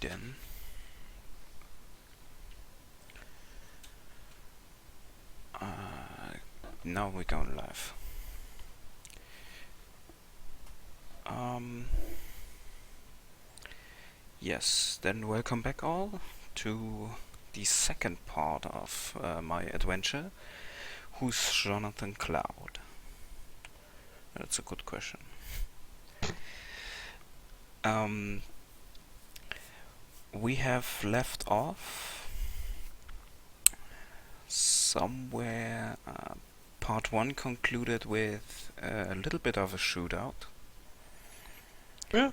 then. Now we're going live. Yes, then welcome back all to the second part of my adventure. Who's Jonathan Cloud? That's a good question. We have left off somewhere. Part 1 concluded with a little bit of a shootout. Yeah.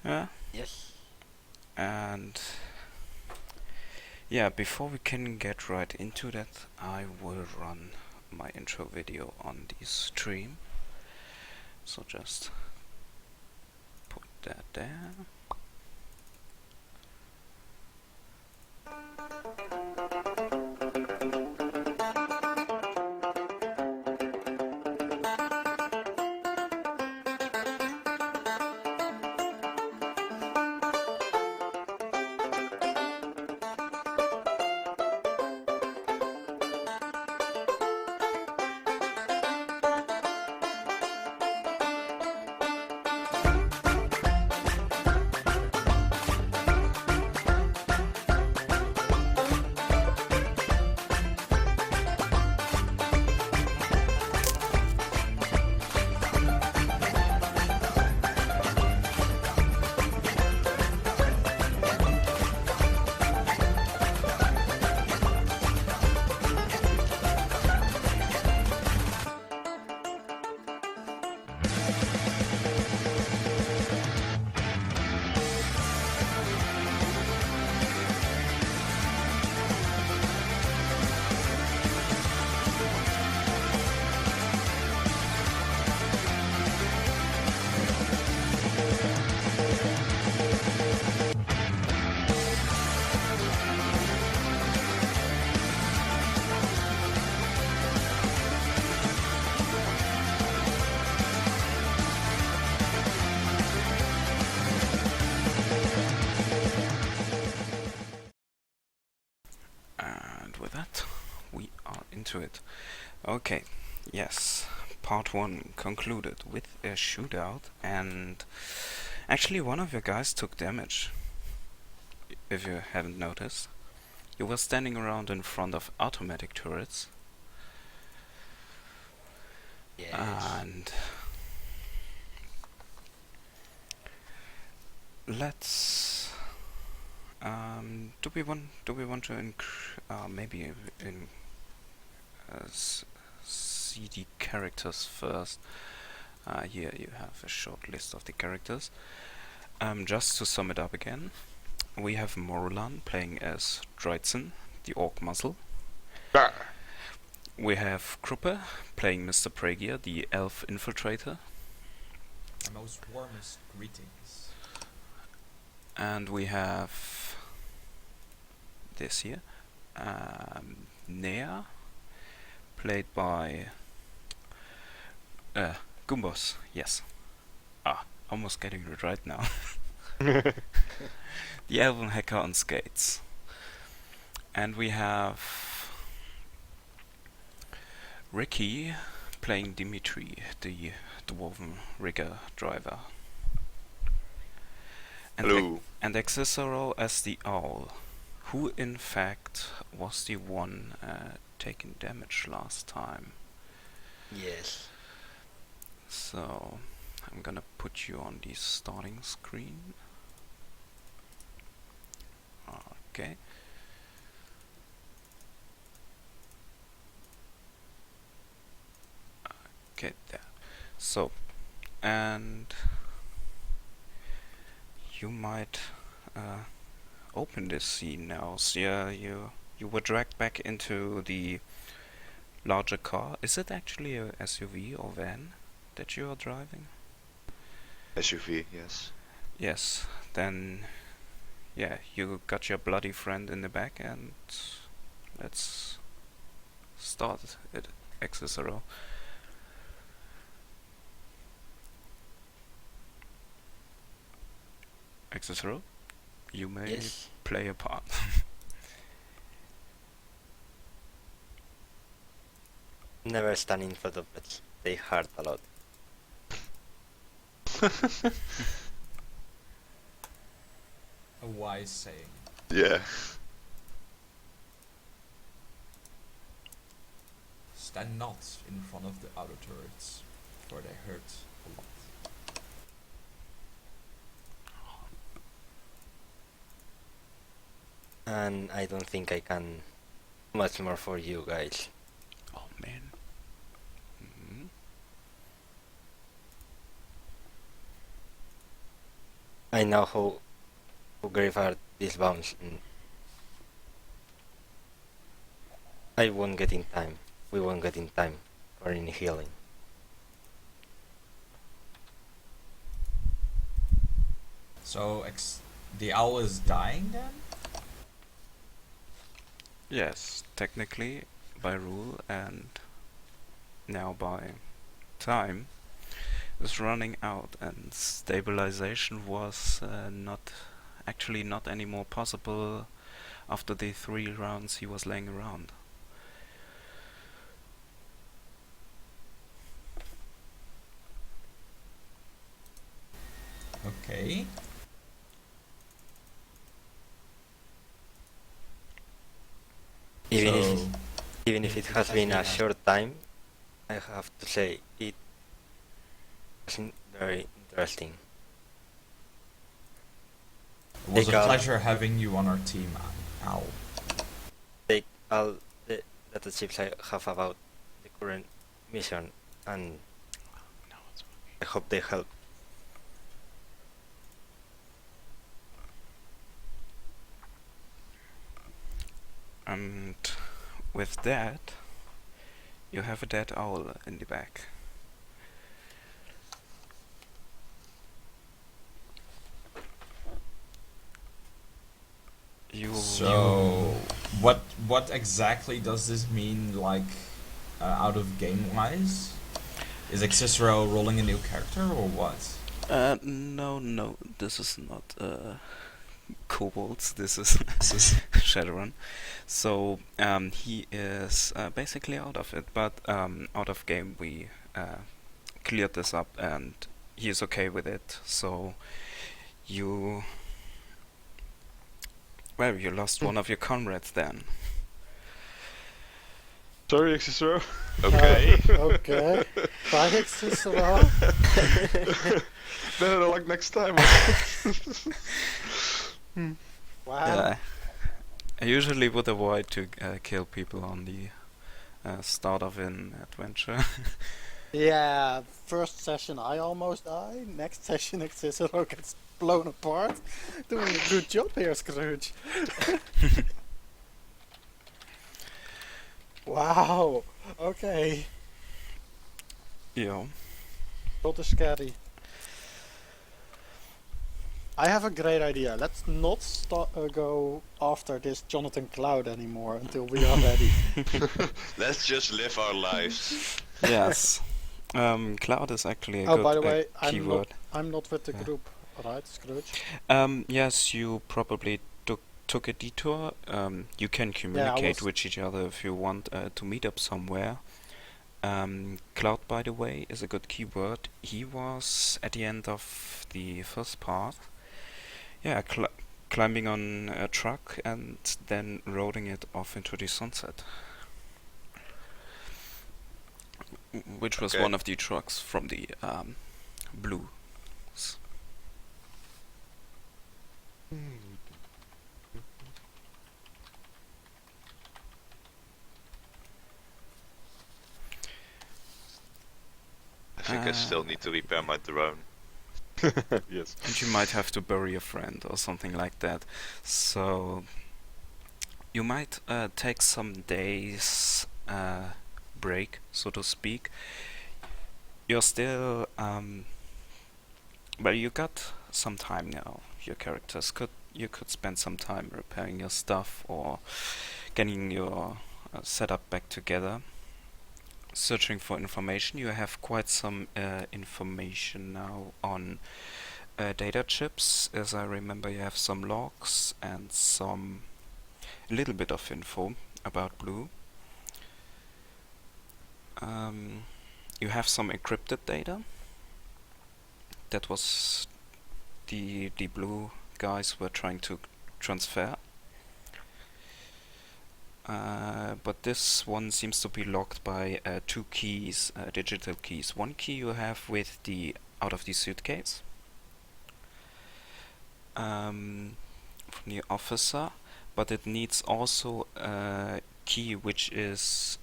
Yeah. Yes. And yeah, before we can get right into that, I will run my intro video on the stream. So just put that there. And with that, we are into it. Okay, yes, part 1 concluded with a shootout, and actually one of your guys took damage, if you haven't noticed. You were standing around in front of automatic turrets, Yes. and let's do we want to maybe see the characters first? Here you have a short list of the characters. Just to sum it up again, we have Morulan playing as Dreitzen, the Orc Muzzle. Bah. We have Kruppe playing Mr. Pragier, the Elf Infiltrator. My most warmest greetings. And we have this here, Nea, played by Gumbos, yes. Almost getting it right now. The Elven Hacker on skates. And we have Ricky playing Dimitri, the Dwarven Rigger Driver. And Hello. And Accessoro as the Owl, who in fact was the one taking damage last time. Yes. So I'm gonna put you on the starting screen. Okay. Okay, there. So, and you might open this scene now. So you were dragged back into the larger car. Is it actually a SUV or van that you are driving? SUV, yes. Yes. Then, yeah, you got your bloody friend in the back, and let's start it. Accessoro. Accessoro? you may Yes. play a part. Never stand in front of it. They hurt a lot. A wise saying. Yeah. Stand not in front of the outer turrets, for they hurt a lot. And I don't think I can much more for you guys. Oh man. Mhm. I know how grave are these bounds. And I won't get in time. We won't get in time for any healing. So the owl is dying then? Yes, technically, by rule and now by time, is running out, and stabilization was not anymore possible after the 3 rounds he was laying around. Okay. Even if it has been a short time, I have to say it wasn't very interesting. It was a Take out- pleasure having you on our team, Owl. Take all the data chips I have about the current mission, and I hope they help. And with that, you have a dead owl in the back. So, what exactly does this mean, like, out of game wise? Is Cicero rolling a new character or what? No, this is not kobolds, this is Shadowrun. So he is basically out of it, but out of game we cleared this up and he is okay with it. So you lost one of your comrades then. Sorry, Cicero. Okay. Okay. Bye, Cicero. Better luck next time. Wow. I usually would avoid to kill people on the start of an adventure. Yeah, first session I almost die. Next session Cicero gets blown apart. Doing a good job here, Scrooge. Wow. Okay. Yeah. That is scary. I have a great idea. Let's not go after this Jonathan Cloud anymore until we are ready. Let's just live our lives. Yes. Cloud is actually a Oh, good by the way, keyword. I'm not with the Yeah. group, right, Scrooge? Yes, you probably took a detour. You can communicate was- with each other if you want to meet up somewhere. Cloud, by the way, is a good keyword. He was at the end of the first part. Yeah, climbing on a truck and then rolling it off into the sunset. Which was Okay. one of the trucks from the Blue. I think I still need to repair my drone. Yes. And you might have to bury a friend or something like that. So you might take some days break, so to speak. You're still well, you got some time now. Your characters you could spend some time repairing your stuff or getting your setup back together. Searching for information. You have quite some information now on data chips. As I remember, you have some logs and a little bit of info about Blue. You have some encrypted data. That was the Blue guys were trying to transfer. But this one seems to be locked by two keys, digital keys. One key you have with out of the suitcase from the officer, but it needs also a key which is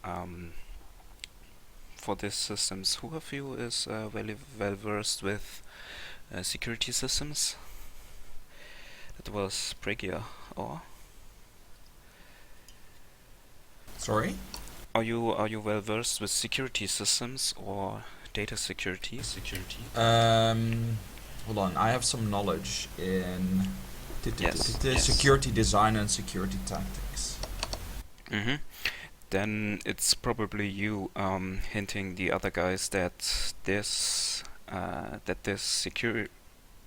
for these systems. Who of you is very well versed with security systems? It was Prigia, or Sorry? are you well versed with security systems or data security? Hold on. I have some knowledge in Yes. security design and security tactics. Then it's probably you hinting the other guys that this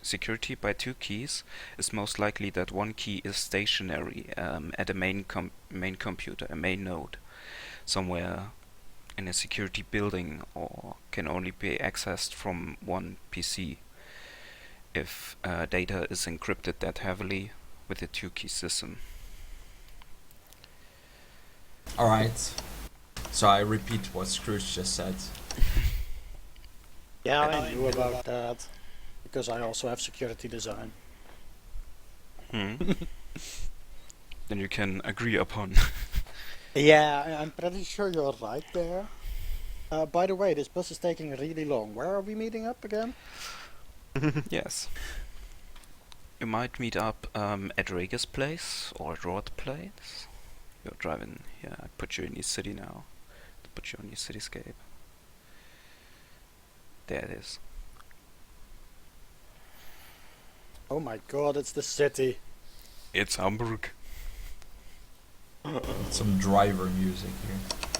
security by two keys is most likely that one key is stationary at a main computer, a main node, somewhere in a security building, or can only be accessed from one PC if data is encrypted that heavily with a two-key system. Alright. So I repeat what Scrooge just said. Yeah, I knew about that. Because I also have security design. Then you can agree upon. Yeah, I'm pretty sure you're right there. By the way, this bus is taking really long. Where are we meeting up again? Yes. You might meet up at Rega's place or at Rod's place. You're driving. Yeah, I put you in the city now. To put you on your cityscape. There it is. Oh my god, it's the city. It's Hamburg. Some driver music here.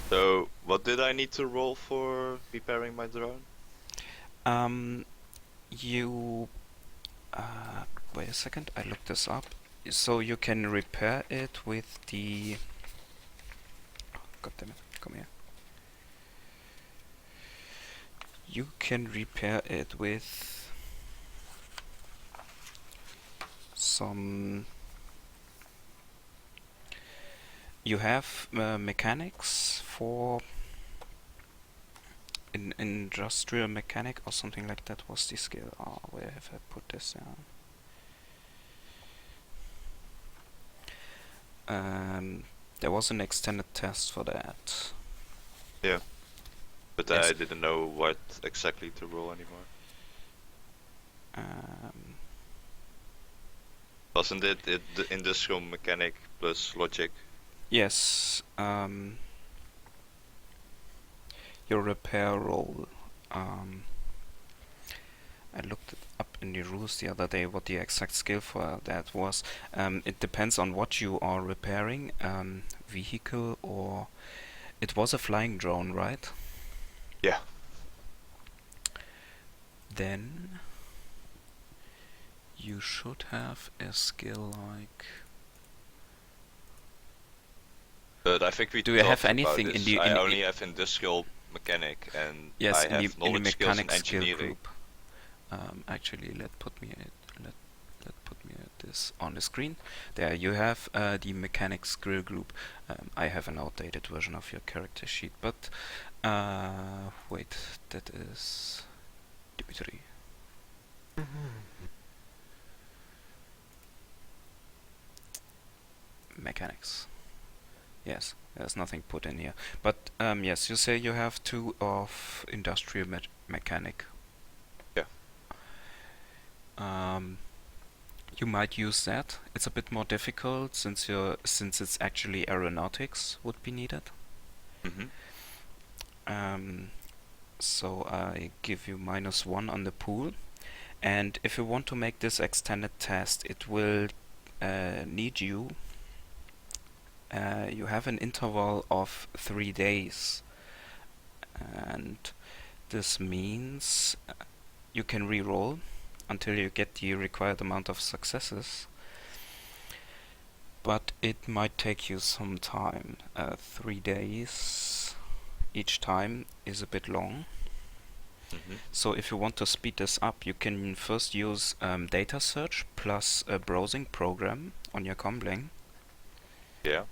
So, what did I need to roll for repairing my drone? You wait a second, I looked this up. So you can repair it with the God damn it, come here. You can repair it with some. You have mechanics for industrial mechanic or something like that was the skill. Oh, where have I put this down? There was an extended test for that. Yeah. But Yes. I didn't know what exactly to roll anymore. Wasn't it the industrial mechanic plus logic? Yes, your repair roll. I looked it up in the rules the other day what the exact skill for that was. It depends on what you are repairing, vehicle or... It was a flying drone, right? Yeah. Then you should have a skill like... But I think we Do you have talked about anything this. in the... I only have industrial mechanic and Yes, I in have the knowledge skills in mechanic skill engineering. group. Actually, let put me this on the screen. There you have the mechanic skill group. I have an outdated version of your character sheet, but wait, that is Dimitri. Mechanics. Yes, there's nothing put in here. But yes, you say you have 2 of industrial mechanic. Yeah. You might use that. It's a bit more difficult since it's actually aeronautics would be needed. So I give you -1 on the pool, and if you want to make this extended test, it will need you. You have an interval of 3 days, and this means you can re-roll until you get the required amount of successes. But it might take you some time. 3 days each time is a bit long. So if you want to speed this up, you can first use data search plus a browsing program on your Comlink Yeah.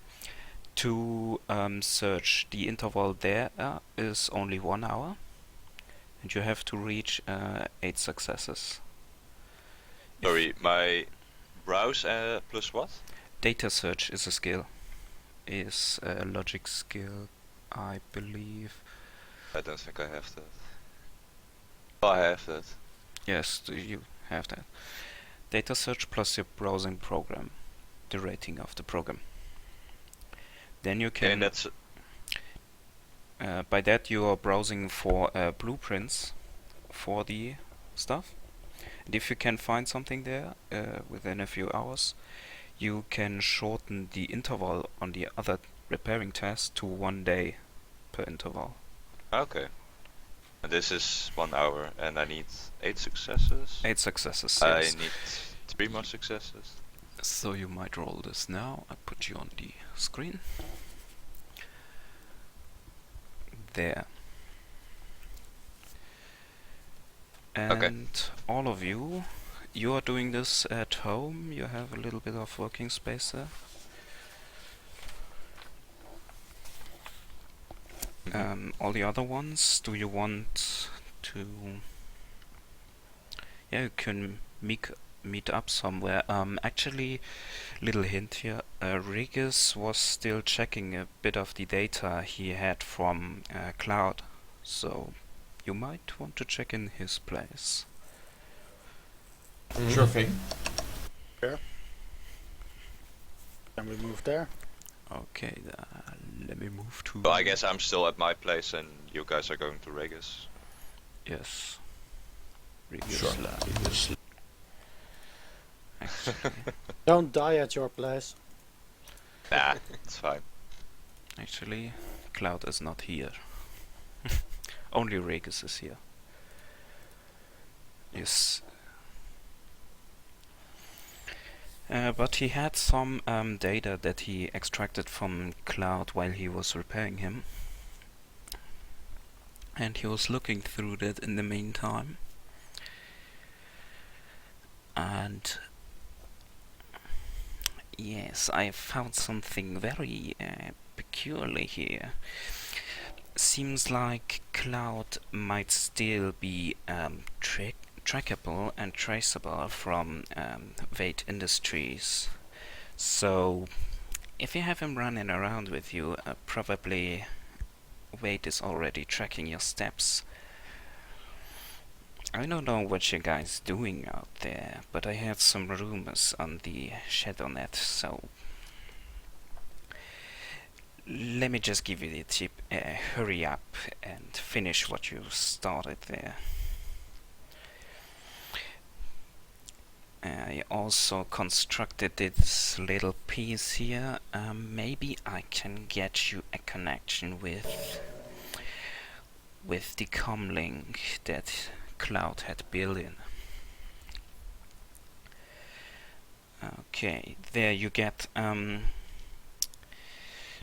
to search. The interval there is only 1 hour, and you have to reach 8 successes. Sorry, my browse plus what? Data search is a skill, is a logic skill, I believe. I don't think I have that. Oh, I have that. Yes, you have that. Data search plus your browsing program, the rating of the program. Then you can. And that's By that you are browsing for blueprints for the stuff. And if you can find something there within a few hours, you can shorten the interval on the other repairing tasks to 1 day per interval. okay. And this is 1 hour, and I need 8 successes. 8 successes, I yes. need 3 more successes. So you might roll this now. I put you on the screen. There. And all of you are doing this at home. You have a little bit of working space there. All the other ones, do you want to... Yeah, you can meet up somewhere. Actually, little hint here, Regis was still checking a bit of the data he had from Cloud, so you might want to check in his place. Sure thing. Can we move there? Okay, let me move to... Well, I guess I'm still at my place, and you guys are going to Regis. Yes. Regis Sure. Lab. Actually, Don't die at your place. Nah, it's fine. actually, Cloud is not here. Only Regis is here. Yes. But he had some data that he extracted from Cloud while he was repairing him. And he was looking through that in the meantime. And yes, I found something very peculiar here. Seems like Cloud might still be trackable and traceable from Vate Industries. So, if you have him running around with you, probably Vate is already tracking your steps. I don't know what you guys doing out there, but I heard some rumors on the Shadownet, so let me just give you the tip, hurry up and finish what you started there. I also constructed this little piece here. Maybe I can get you a connection with the comlink that Cloud had built in. Okay, there you get.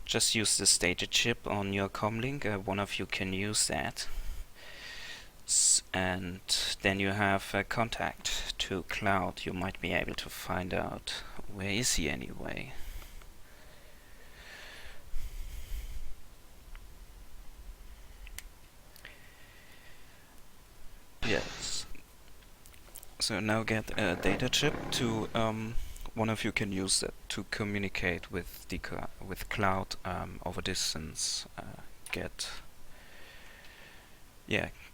Just use this data chip on your comlink. One of you can use that. And then you have a contact to Cloud. You might be able to find out where is he anyway. Yes. So now get a data chip to one of you can use that to communicate with the with Cloud over distance.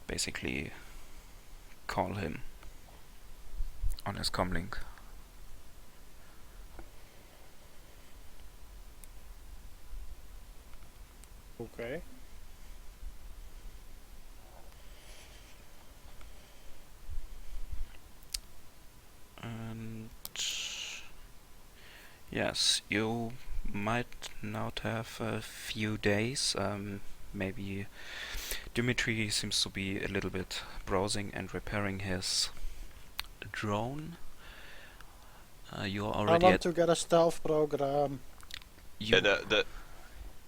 Basically call him on his comlink. Okay. And yes, you might not have a few days. Maybe Dimitri seems to be a little bit browsing and repairing his a drone. You I already want at to get a stealth program. you. Yeah, the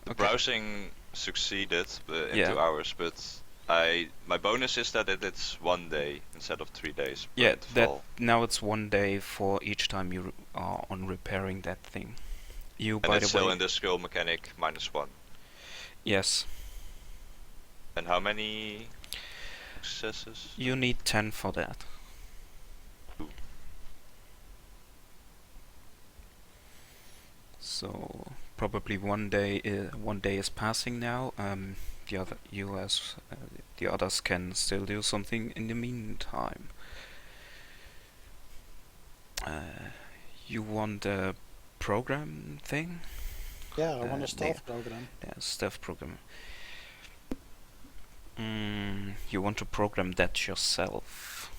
Okay. browsing succeeded in Yeah. 2 hours, but my bonus is that it's 1 day instead of 3 days per Yeah, interval. now it's 1 day for each time you are on repairing that thing. You, And by it's the still way, in the skill mechanic -1. yes, And how many successes? you need 10 for that. Ooh. So probably 1 day, 1 day is passing now. The other you as the others can still do something in the meantime. You want a program thing? Yeah, I want a the stealth program. stuff program. You want to program that yourself?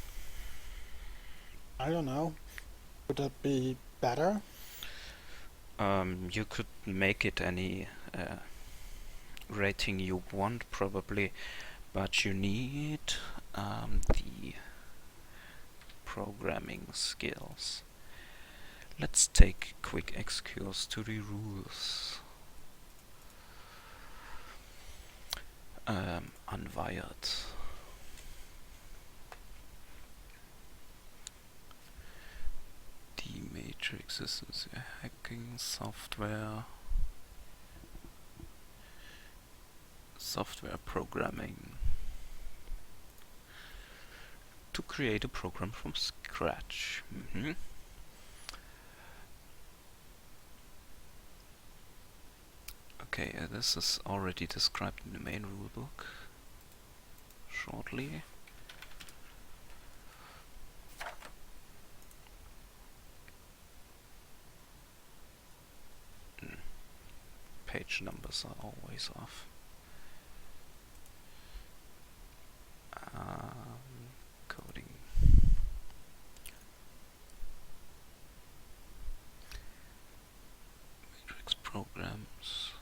I don't know. Would that be better? You could make it any rating you want, probably, but you need the programming skills. Let's take a quick excursus to the rules. Unwired. The matrix is a hacking software. Software programming. To create a program from scratch. Okay, this is already described in the main rulebook. Shortly. Page numbers are always off. Coding. Matrix programs.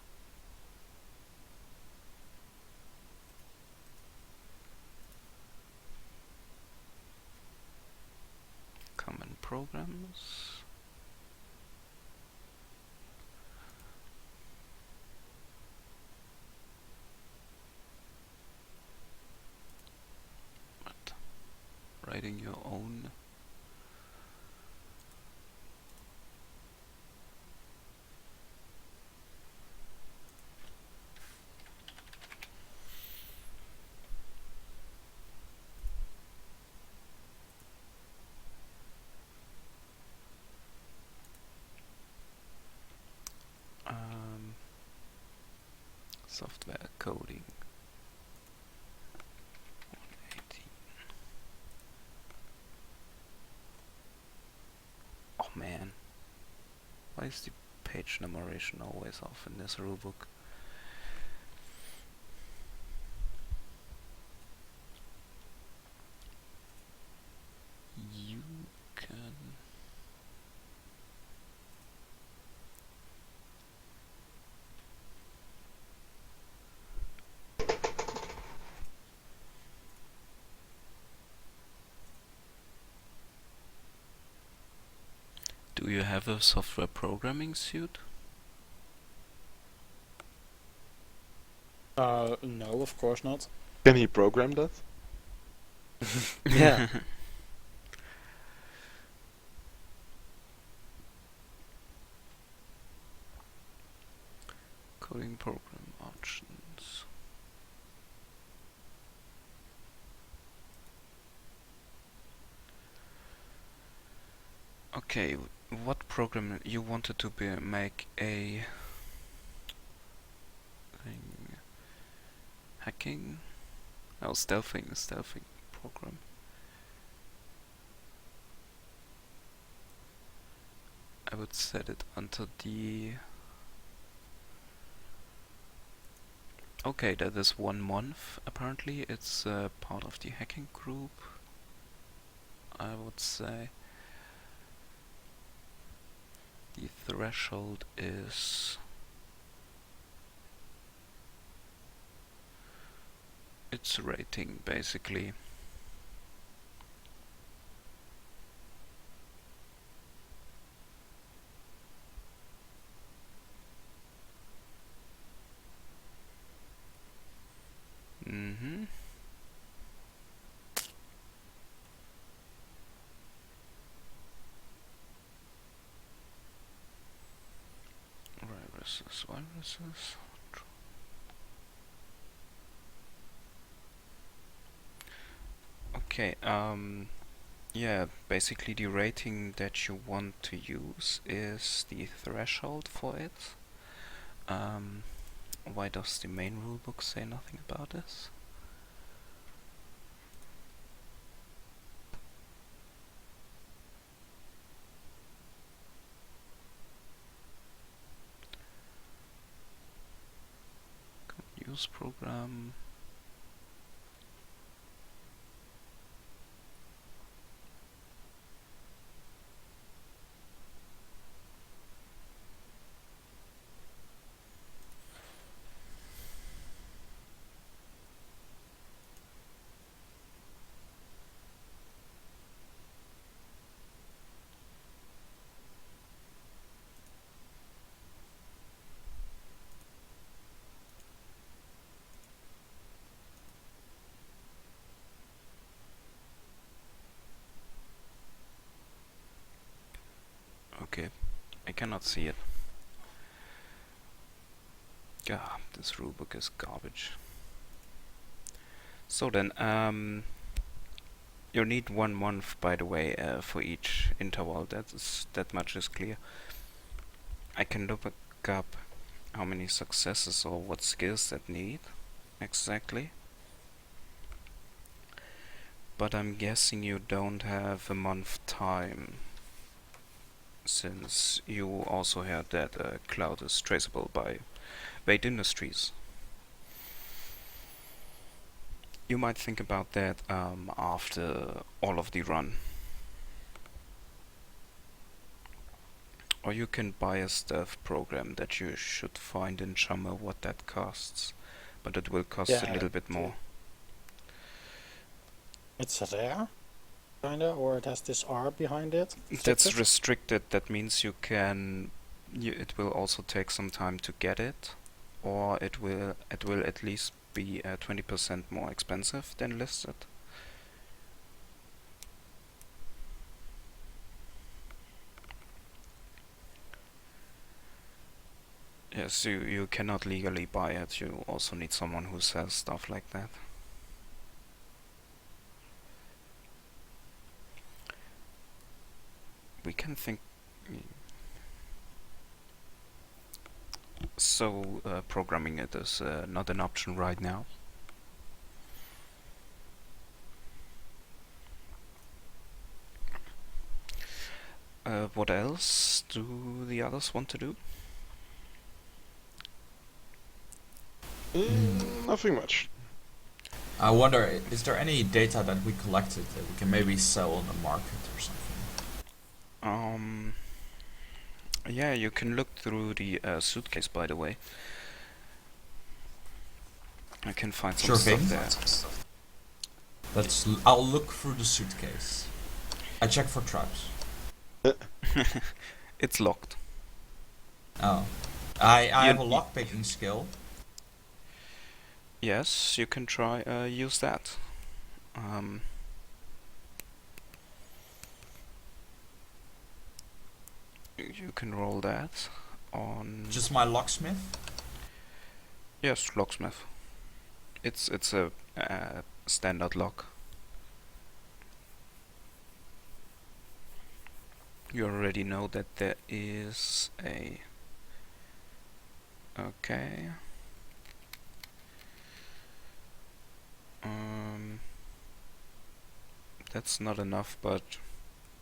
Common programs. But writing your own software coding. 118. Oh man, why is the page numeration always off in this rulebook? You can Do you have a software programming suit? No, of course not. Can he program that? Yeah. Coding program options. Okay, what program you wanted to make a thing? Hacking? Oh, stealthing program. I would set it under the... Okay, that is 1 month, apparently. It's part of the hacking group, I would say. The threshold is... It's rating, basically. viruses. Okay, yeah, basically the rating that you want to use is the threshold for it. Why does the main rulebook say nothing about this? Use program. Okay, I cannot see it. Ah, this rulebook is garbage. So then, you need 1 month, by the way, for each interval. That much is clear. I can look up how many successes or what skills that need exactly. But I'm guessing you don't have a month time, since you also heard that cloud is traceable by Wait Industries. You might think about that after all of the run. Or you can buy a stealth program that you should find in Chummer what that costs. But it will cost a little bit more. It's rare, kinda, or it has this R behind it. That's restricted. That means you can. It will also take some time to get it, or it will at least be 20% more expensive than listed. Yes, you cannot legally buy it. You also need someone who sells stuff like that. We can think. So programming it is not an option right now. What else do the others want to do? Nothing much. I wonder, is there any data that we collected that we can maybe sell on the market or something? Yeah, you can look through the suitcase, by the way. I can find some Sure stuff thing. there. I'll look through the suitcase. I check for traps. It's locked. Oh. I have a lockpicking skill. Yes, you can try use that. You can roll that on. Just my locksmith? Yes, locksmith. It's a standard lock. You already know that there is a. Okay. That's not enough, but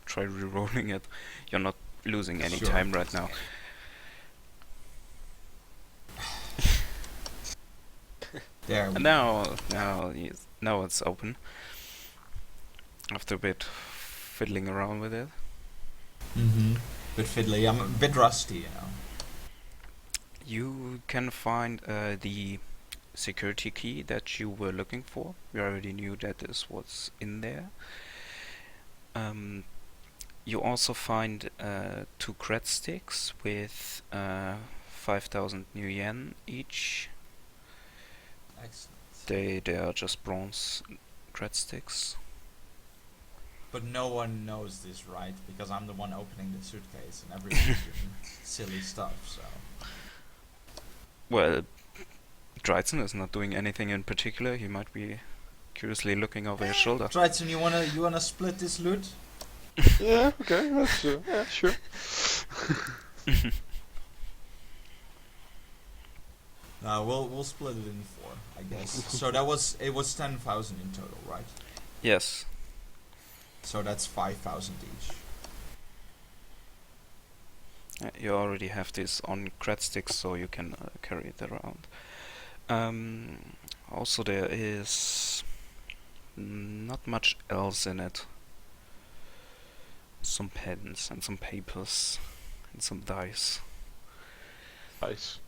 try re-rolling it. You're not losing any Sure. time right now. There we Now it's open. After a bit fiddling around with it. Mm-hmm. Bit fiddly. I'm a bit rusty, you know. You can find the security key that you were looking for. You already knew that this was in there. You also find 2 cred sticks with 5,000 new yen each. Excellent. They are just bronze cred sticks. But no one knows this, right? Because I'm the one opening the suitcase and everyone's doing silly stuff, so... Well, Dryden is not doing anything in particular. He might be curiously looking over his shoulder. Triton, you wanna split this loot? Yeah, okay, that's yeah, sure. We'll split it in 4, I guess. So it was 10,000 in total, right? Yes. So that's 5,000 each. You already have this on cred sticks, so you can carry it around. Also, there is not much else in it. Some pens and some papers and some dice. Nice.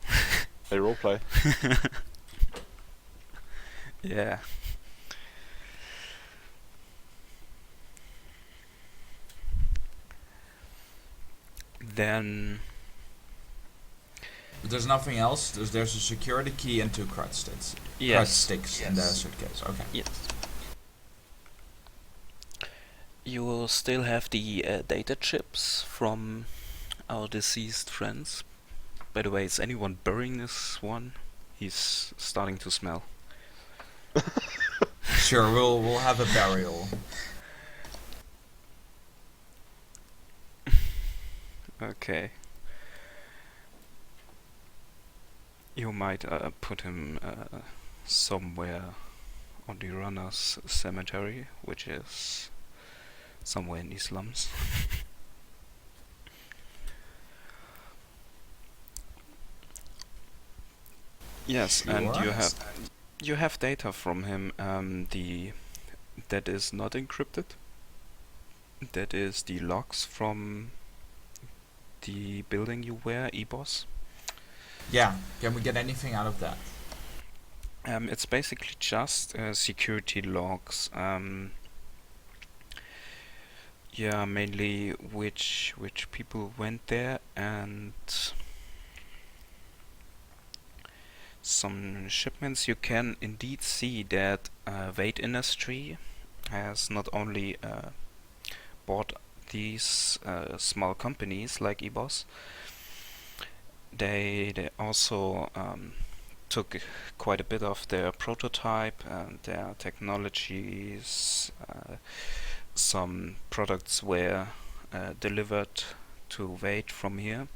Hey, roleplay. Yeah. Then But there's nothing else. There's a security key and 2 cred sticks. Cred yes, sticks in the suitcase. Okay. yes. You will still have the data chips from our deceased friends. By the way, is anyone burying this one? He's starting to smell. Sure, we'll have a burial. Okay. You might put him somewhere on the runner's cemetery, which is somewhere in the slums. Yes, and you have data from him. That is not encrypted. That is the logs from the building you were, eBoss. Yeah. Can we get anything out of that? It's basically just security logs. Yeah, mainly which people went there and some shipments. You can indeed see that Wade Industry has not only bought these small companies like eBoss, they also took quite a bit of their prototype and their technologies. Some products were delivered to Wade from here.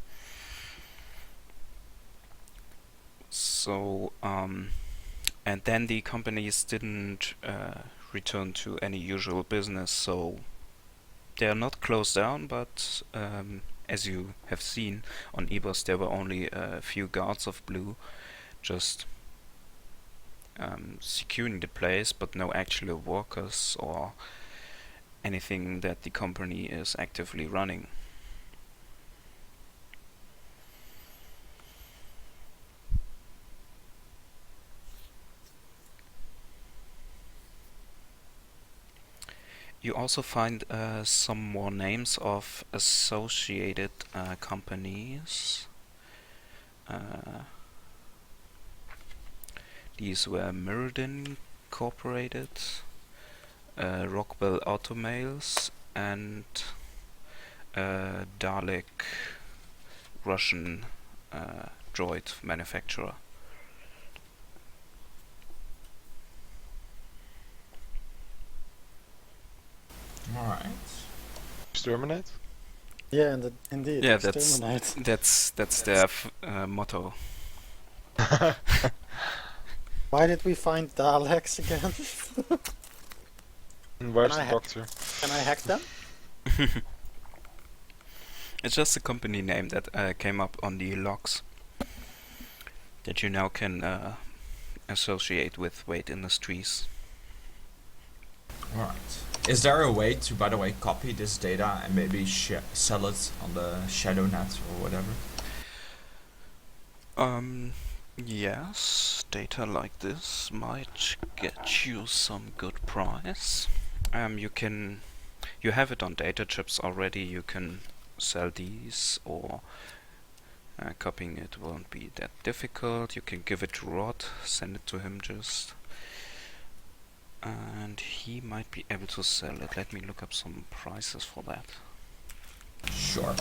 So, and then the companies didn't return to any usual business, so they are not closed down, but as you have seen on eBoss, there were only a few guards of blue just securing the place, but no actual workers or anything that the company is actively running. You also find some more names of associated companies. These were Mirrodin Incorporated, Rockwell Automails, and Dalek Russian droid manufacturer. Alright. Exterminate? Yeah, indeed. Yeah, exterminate. that's their motto. Why did we find Daleks again? And where's Can I the doctor? Can I hack them? It's just a company name that came up on the logs that you now can associate with Wade Industries. Alright. Is there a way to, by the way, copy this data and maybe sell it on the Shadownet or whatever? Yes, data like this might get you some good price. You have it on data chips already. You can sell these, or copying it won't be that difficult. You can give it to Rod, send it to him just, and he might be able to sell it. Let me look up some prices for that. Sure.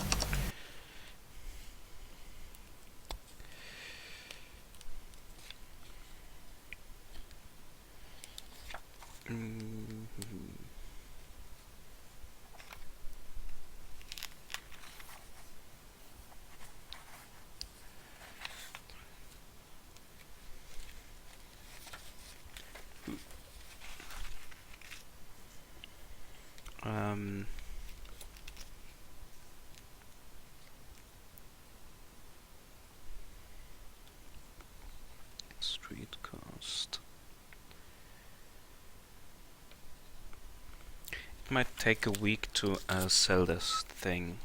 retreat cost. It might take a week to sell this thing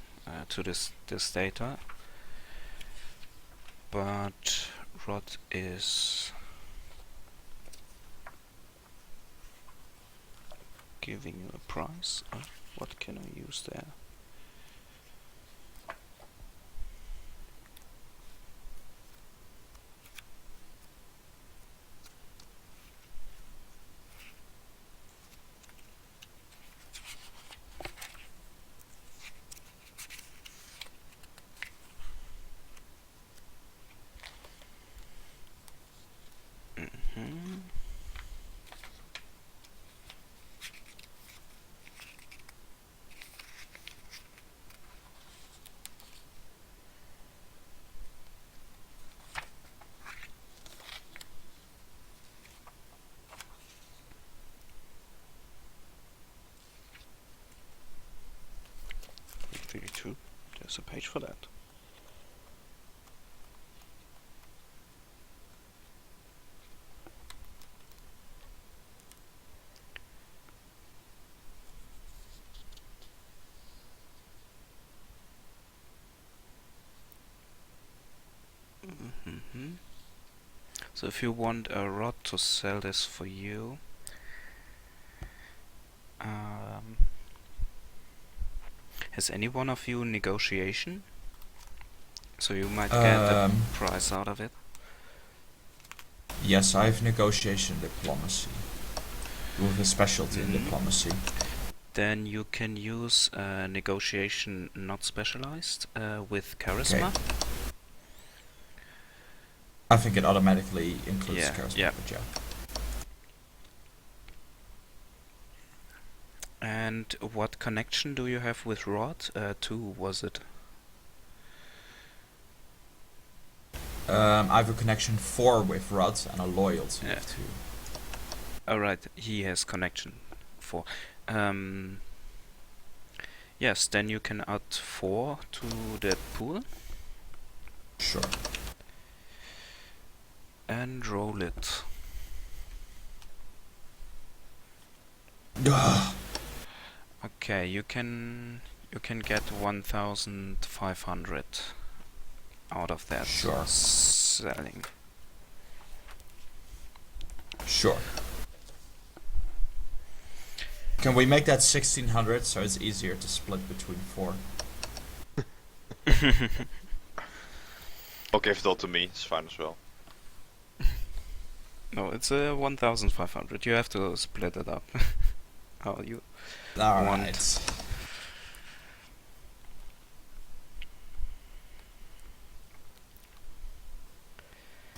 to this data, but Rod is giving you a price. What can I use there? Mhm. .32. There's a page for that. Mhm. So if you want a Rod to sell this for you, has any one of you negotiation? So you might get a price out of it. Yes, I have negotiation diplomacy. With a specialty in diplomacy. Then you can use negotiation not specialized with charisma. Okay. I think it automatically includes Yeah, charisma, yeah. but yeah. And what connection do you have with Rod? 2, was it? I have a connection 4 with Rod and a loyalty Yeah. of 2. Alright, he has connection 4. Yes, then you can add 4 to the pool Sure. and roll it. Okay, you can get 1,500 out of that Sure. selling. Sure. Can we make that 1,600 so it's easier to split between 4? I'll give it all to me, it's fine as well. No, it's 1,500. You have to split it up. How you Alright.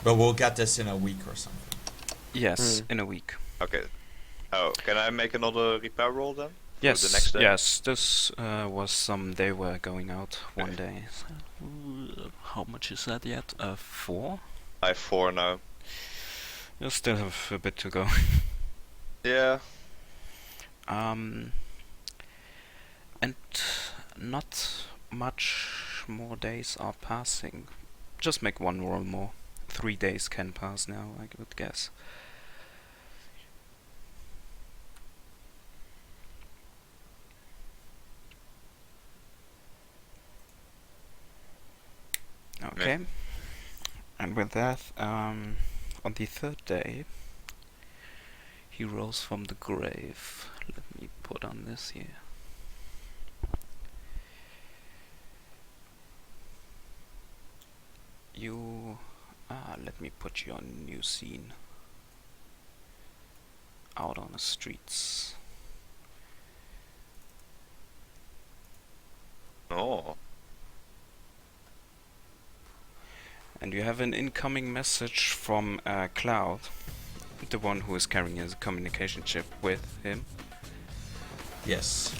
But we'll get this in a week or something. Yes, in a week. Okay. Oh, can I make another repair roll then? Yes, the next day? yes. This was some. They were going out one Okay. day. How much is that yet? 4. I have 4 now. You still have a bit to go. Yeah. And not much more days are passing. Just make one roll more. 3 days can pass now, I would guess. Okay. And with that, on the 3rd day, he rose from the grave. Let me put on this here. You... let me put you on new scene. Out on the streets. Oh. And you have an incoming message from Cloud, the one who is carrying his communication chip with him. Yes.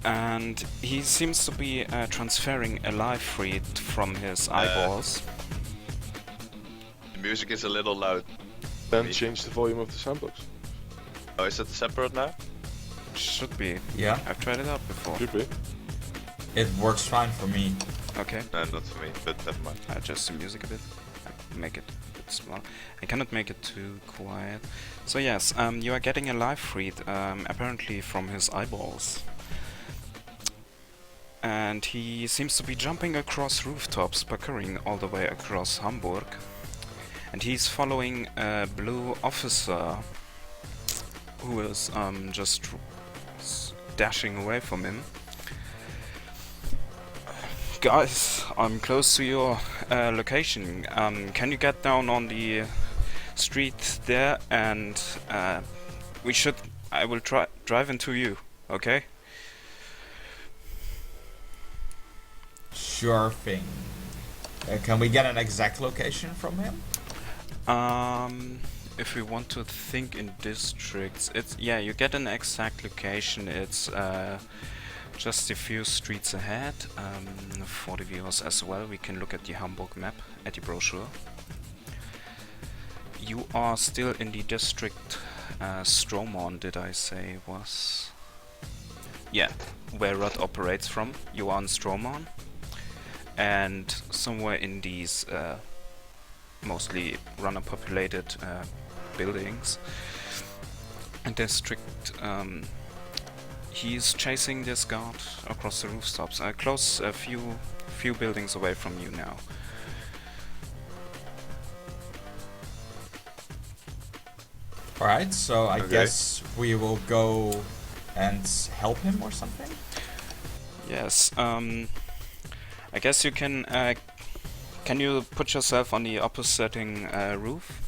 And he seems to be transferring a life feed from his eyeballs. The music is a little loud. Then change the volume of the sandbox. Oh, is it separate now? Should be. Yeah. I've tried it out before. Should be. It works fine for me. Okay, No, not for me, but never mind. adjust the music a bit. Make it a bit small. I cannot make it too quiet. So yes, you are getting a life feed, apparently from his eyeballs. And he seems to be jumping across rooftops, parkouring all the way across Hamburg. And he's following a blue officer who is just dashing away from him. Guys, I'm close to your location. Can you get down on the street there, and I will drive into you, okay? Sure thing. Can we get an exact location from him? If we want to think in districts, yeah, you get an exact location. It's just a few streets ahead. For the viewers as well, we can look at the Hamburg map, at the brochure. You are still in the district Stromon, did I say was? Yeah, where Rod operates from. You are in Stromon. And somewhere in these mostly runner-populated buildings and district, he's chasing this guard across the rooftops. Close a few buildings away from you now. Alright, so I Okay. guess we will go and help him or something? Yes. I guess you can. Can you put yourself on the opposing roof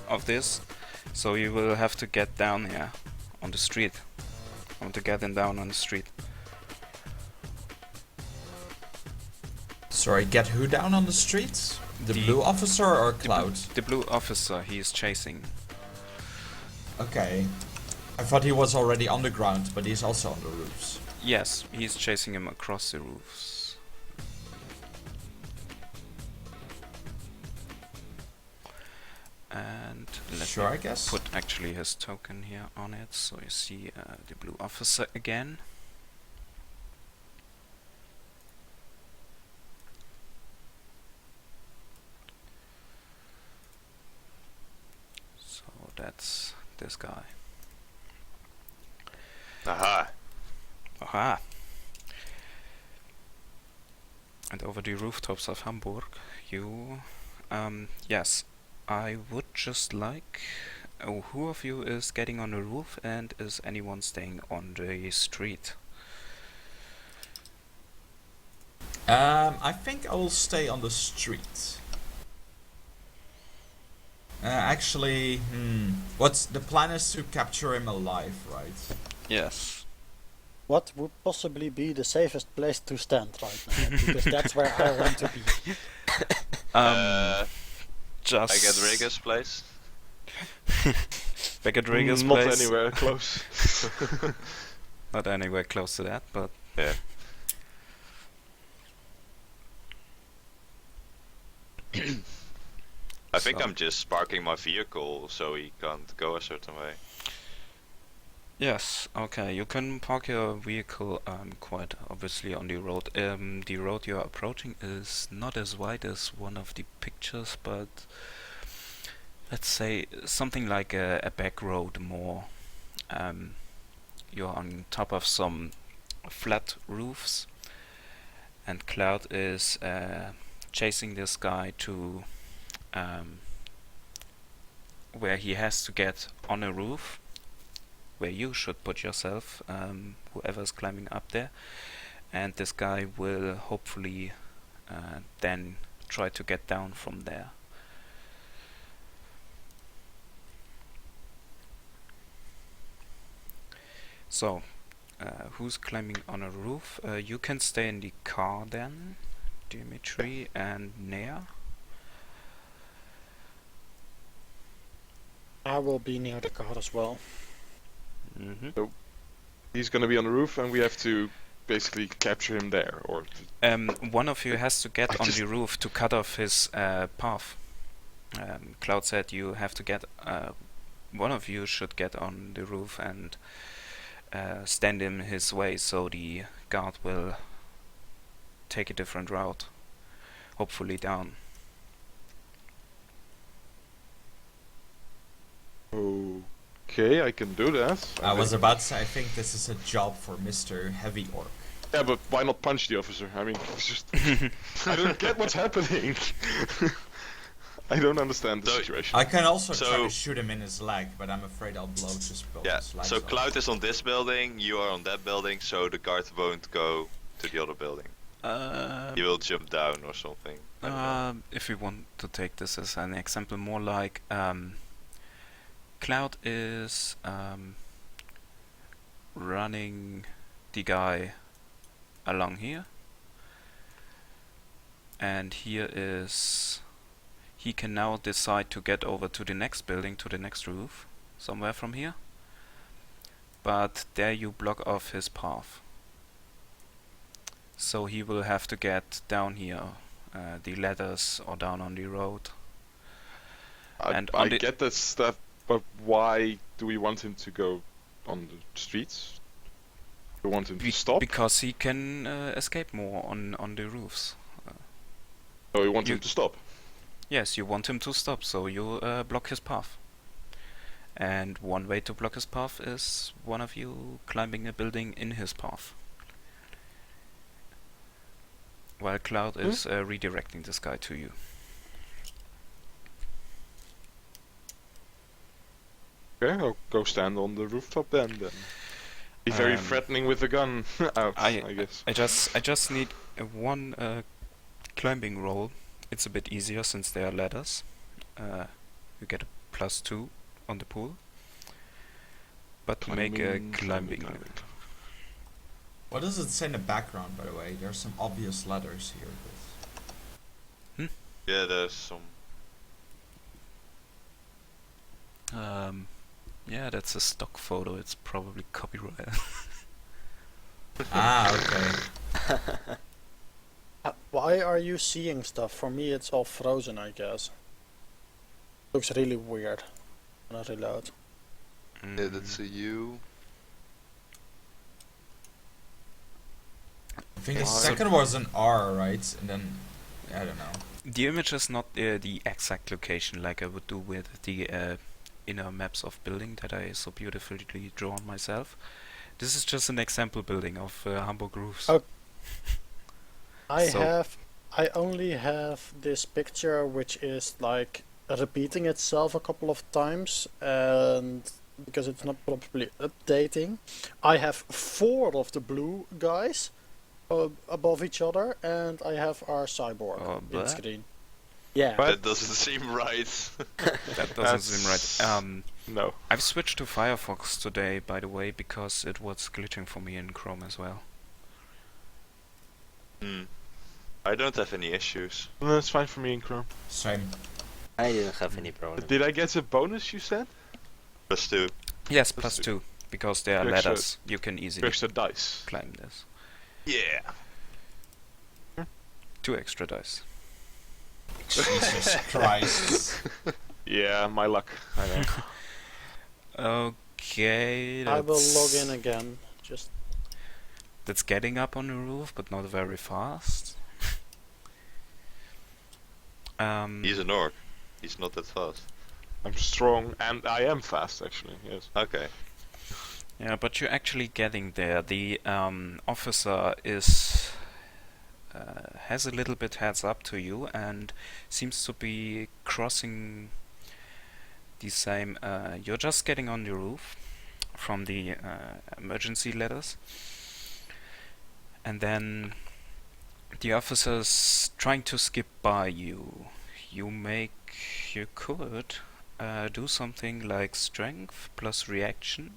of this? So you will have to get down here on the street. I want to get him down on the street. Sorry, get who down on the streets? The The- blue officer or Cloud? The blue officer he is chasing. Okay. I thought he was already on the ground, but he's also on the roofs. Yes, he's chasing him across the roofs. And let Sure, me I guess. put actually his token here on it, so you see the blue officer again. So that's this guy. Aha. Aha! And over the rooftops of Hamburg, you... yes, I would just like... Oh, who of you is getting on the roof, and is anyone staying on the street? I think I will stay on the street. Actually, what's the plan is to capture him alive, right? Yes. What would possibly be the safest place to stand right now? Because that's where I want to be. Just... I get Rega's place. Back at Rega's Not place. anywhere close. Not anywhere close to that, but... Yeah. I think So- I'm just parking my vehicle so he can't go a certain way. Yes, okay, you can park your vehicle quite obviously on the road. The road you are approaching is not as wide as one of the pictures, but let's say something like a back road more. You're on top of some flat roofs, and Cloud is chasing this guy to where he has to get on a roof, where you should put yourself, whoever's climbing up there, and this guy will hopefully then try to get down from there. So, who's climbing on a roof? You can stay in the car then, Dimitri and Nea. I will be near the car as well. Mm-hmm. He's gonna be on the roof, and we have to basically capture him there, or One of you has to get I on just- the roof to cut off his path. Cloud said you have to get... one of you should get on the roof and stand in his way, so the guard will take a different route. Hopefully down. Okay, I can do that. I was about to say, I think this is a job for Mr. Heavy Orc. Yeah, but why not punch the officer? I mean, it's just I don't get what's happening. I don't understand the So- situation. I can also try So- to shoot him in his leg, but I'm afraid I'll blow just both Yeah, his legs so off. Cloud is on this building, you are on that building, so the guard won't go to the other building. He will jump down or something. I don't know. If we want to take this as an example, more like Cloud is running the guy along here, and here is he can now decide to get over to the next building, to the next roof, somewhere from here, but there you block off his path, so he will have to get down here, the ladders or down on the road. And I on the- get that stuff, but why do we want him to go on the streets? We want him to stop? Because he can escape more on the roofs. No, we want you- him to stop. Yes, you want him to stop, so you block his path. And one way to block his path is one of you climbing a building in his path. While Cloud is redirecting this guy to you. Okay, I'll go stand on the rooftop then. Be very Um, threatening with the gun out, I guess. I just need one climbing roll. It's a bit easier since they are ladders. You get a +2 on the pool. But make a climbing. What does it say in the background, by the way? There's some obvious letters here. But... Yeah, there's some. Yeah, that's a stock photo. It's probably copyrighted. Ah, okay. Why are you seeing stuff? For me, it's all frozen, I guess. Looks really weird when I reload. Yeah, that's a U. I think the Yeah. second was an R, right? And then, I don't know. The image is not the exact location like I would do with the inner maps of building that I so beautifully drawn myself. This is just an example building of Hamburg roofs. Oh. So- I only have this picture which is like repeating itself a couple of times, and because it's not properly updating, I have 4 of the blue guys above each other, and I have our cyborg Oh, in bleh. screen. Yeah. What? That doesn't seem right. That doesn't seem right. No. I've switched to Firefox today, by the way, because it was glitching for me in Chrome as well. I don't have any issues. No, that's fine for me in Chrome. Same. I didn't have any problem. Did I get a bonus, you said? +2. Yes, That's +2, because they are Two extra- ladders. You can 2 easily extra dice. climb this. Yeah. 2 extra dice. Jesus Christ. Yeah, my luck. I know. Okay, I will log that's- in again. Just That's getting up on the roof, but not very fast. He's an orc. He's not that fast. I'm strong and I am fast, actually. Yes. Okay. Yeah, but you're actually getting there. The officer is has a little bit heads up to you and seems to be crossing the same. You're just getting on the roof from the emergency ladders, and then the officer's trying to skip by you. You could do something like strength plus reaction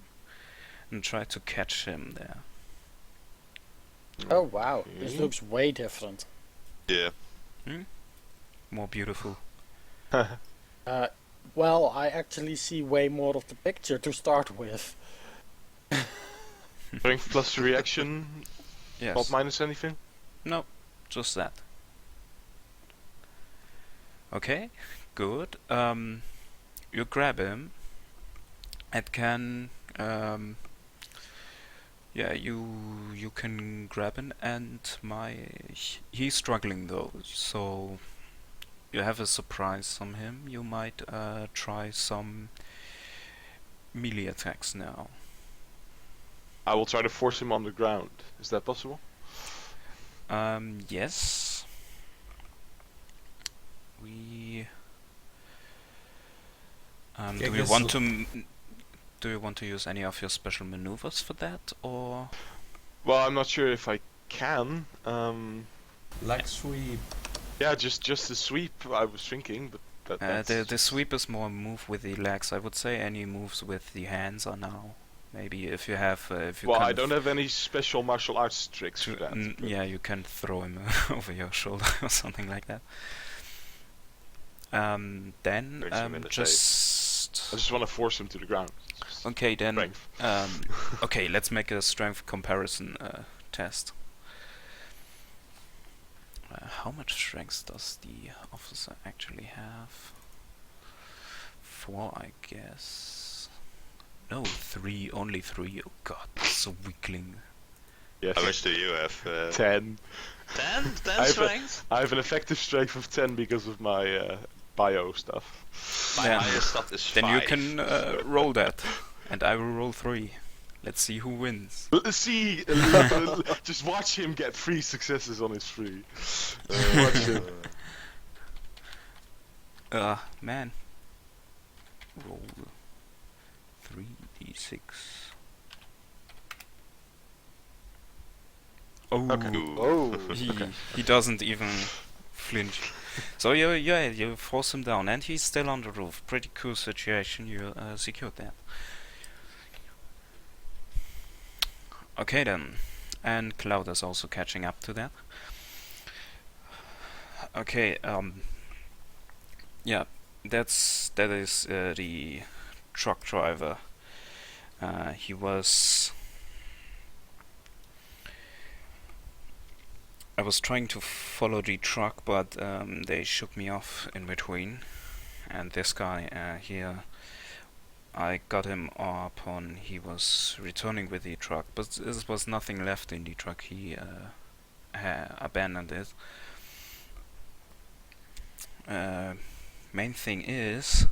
and try to catch him there. oh wow, this Okay. looks way different. Yeah. More beautiful. Well, I actually see way more of the picture to start with. Strength plus reaction, Yes. not minus anything? No, just that. Okay, good. You grab him. It can. Yeah, you can grab him, and he's struggling though. So you have a surprise from him. You might try some melee attacks now. I will try to force him on the ground. Is that possible? Yes. We. Do you want to? Do you want to use any of your special maneuvers for that, or? Well, I'm not sure if I can. Leg sweep. Yeah, just the sweep. I was thinking, but that's The sweep is more a move with the legs. I would say any moves with the hands are now. Maybe if you have, if you. Well, kind I of don't have any special martial arts tricks for that. yeah, you can throw him over your shoulder or something like that. Then Brings him in the I just want to force him to the ground. okay, then Strength. okay, let's make a strength comparison test. How much strength does the officer actually have? 4, I guess. No, 3, only 3. Oh god, so weakling. Yes. How much do you have? 10. 10? 10 I have a- strength? I have an effective strength of 10 because of my bio stuff. My Yeah. highest stat is 5. Then you can roll that, and I will roll 3. Let's see who wins. Let's see. Just watch him get 3 successes on his 3. Watch him. Man. Roll 3d6. Oh, Okay. Ooh. he doesn't even flinch. So you force him down, and he's still on the roof. Pretty cool situation. You secured that. Okay then, and Cloud is also catching up to that. Okay, yeah, that is the truck driver. He was. I was trying to follow the truck, but they shook me off in between. And this guy here, I got him up on. He was returning with the truck, but there was nothing left in the truck. He abandoned it. Main thing is,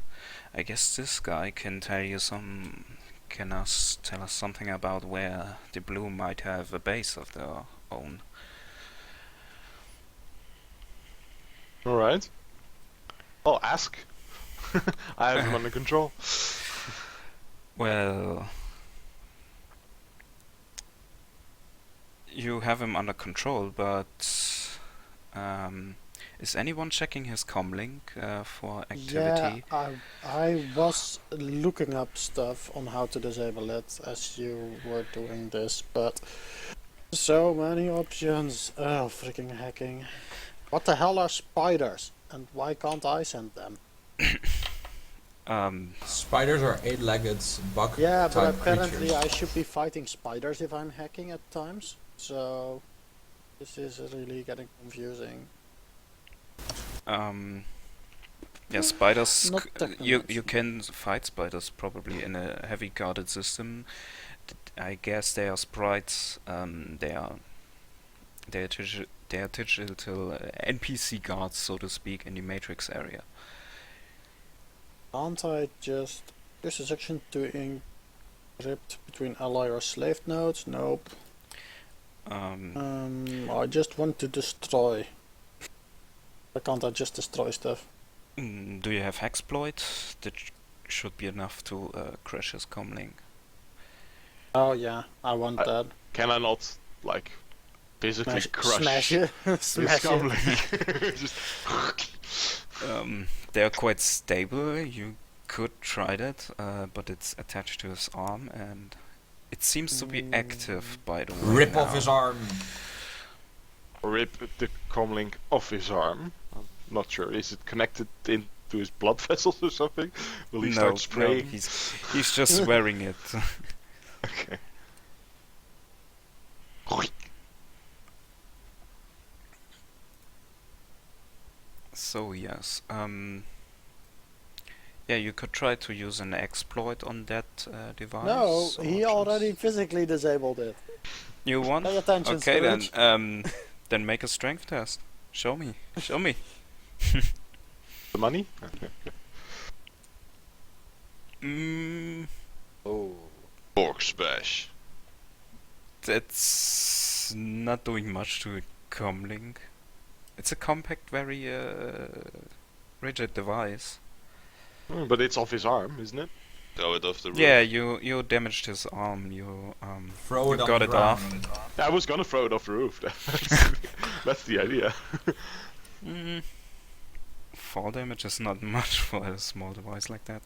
I guess this guy can tell you tell us something about where the Blue might have a base of their own. Alright. I'll ask. I have him under control. Well, you have him under control, but is anyone checking his comlink for activity? Yeah, I was looking up stuff on how to disable it as you were doing this, but so many options. Oh, freaking hacking. What the hell are spiders? And why can't I send them? Spiders are 8-legged bug Yeah, but type apparently creatures. I should be fighting spiders if I'm hacking at times. So this is really getting confusing. Yeah, spiders. Not You technology. can fight spiders probably in a heavy guarded system. I guess they are sprites. They are digital NPC guards, so to speak, in the Matrix area. Can't I just use a section to encrypt between ally or slave nodes? Nope. I just want to destroy. Why can't I just destroy stuff? Do you have Hexploit? That should be enough to crash his comlink. Oh yeah, I want that. Can I not, like, physically crush Smash it. his Smash it. comlink? Just They are quite stable. You could try that, but it's attached to his arm, and it seems to be active, by the way. Rip off now. his arm. rip the comlink off his arm. I'm not sure. Is it connected into his blood vessels or something? Will he start spraying? No, he's just wearing it. Okay. So yes, yeah, you could try to use an exploit on that device. No, or he just- already physically disabled it. You want? Pay attention, Okay Scrooge. then make a strength test. Show me. Show me. The money? Okay. Mm, Oh. Pork smash. That's not doing much to a comlink. It's a compact, very rigid device. But it's off his arm, isn't it? Throw it off the roof. Yeah, you damaged his arm. You Throw it you on got the it ground. off. I was gonna throw it off the roof. That's the idea. Mm. Fall damage is not much for a small device like that.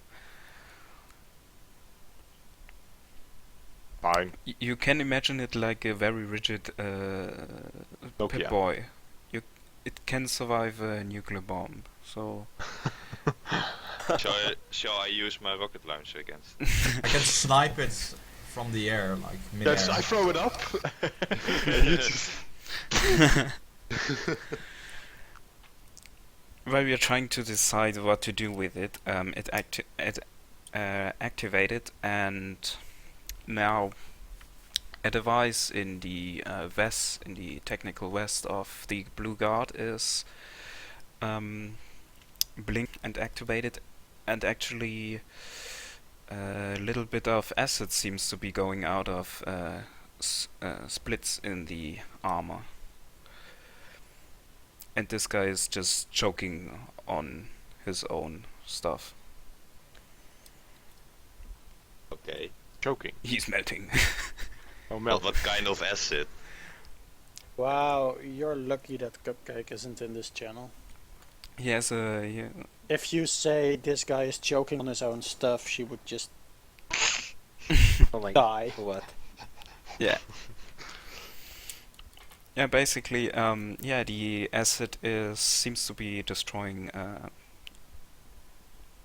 Fine. You can imagine it like a very rigid Nokia. Pip-Boy. It can survive a nuclear bomb. So Shall I use my rocket launcher against? I can snipe it from the air, like mid-air. Yes, I throw it up. And you just... while we are trying to decide what to do with it, it activated, and now a device in the west, in the technical west of the Blue Guard, is blinked and activated, and actually a little bit of acid seems to be going out of splits in the armor. And this guy is just choking on his own stuff. Okay. Choking. He's melting. Oh, Well, melt. what kind of acid? Wow, you're lucky that Cupcake isn't in this channel. He has a... If you say this guy is choking on his own stuff, she would just Oh my die. What? Yeah. Yeah, basically, yeah, the acid seems to be destroying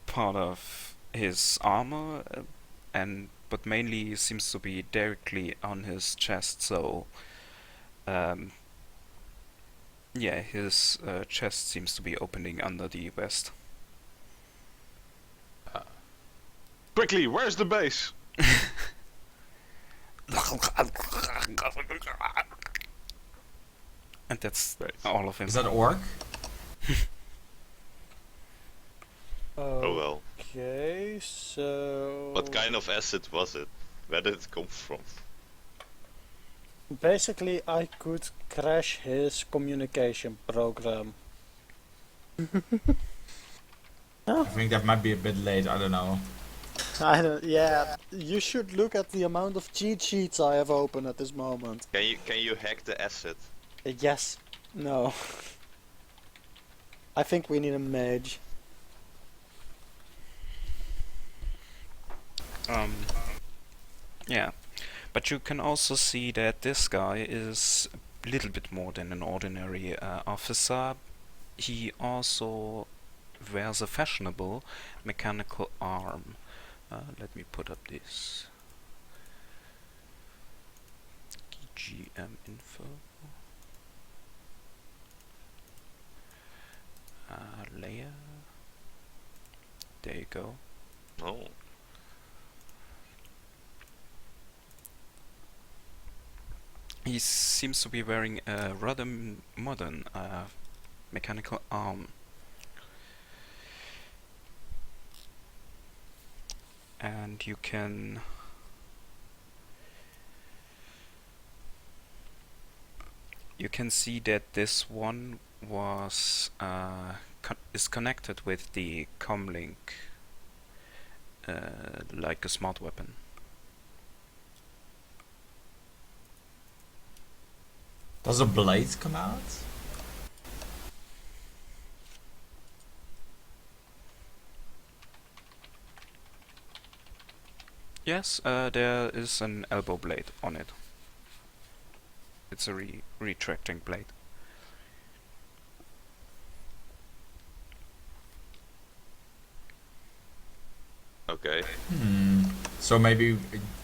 part of his armor, but mainly seems to be directly on his chest. So, yeah, his chest seems to be opening under the vest. Quickly, where's the base? And that's Base. all of him. Is that orc? Oh well. Okay, so... What kind of acid was it? Where did it come from? Basically, I could crash his communication program. I think that might be a bit late, I don't know. I don't, yeah, you should look at the amount of cheat sheets I have open at this moment. Can you hack the acid? Yes. No. I think we need a mage. Yeah, but you can also see that this guy is a little bit more than an ordinary officer. He also wears a fashionable mechanical arm. Let me put up this GM info. Layer. There you go. Oh. He seems to be wearing a rather modern mechanical arm. And you can see that this one was is connected with the comlink like a smart weapon. Does a blade come out? Yes, there is an elbow blade on it. It's a retracting blade. Okay. So maybe...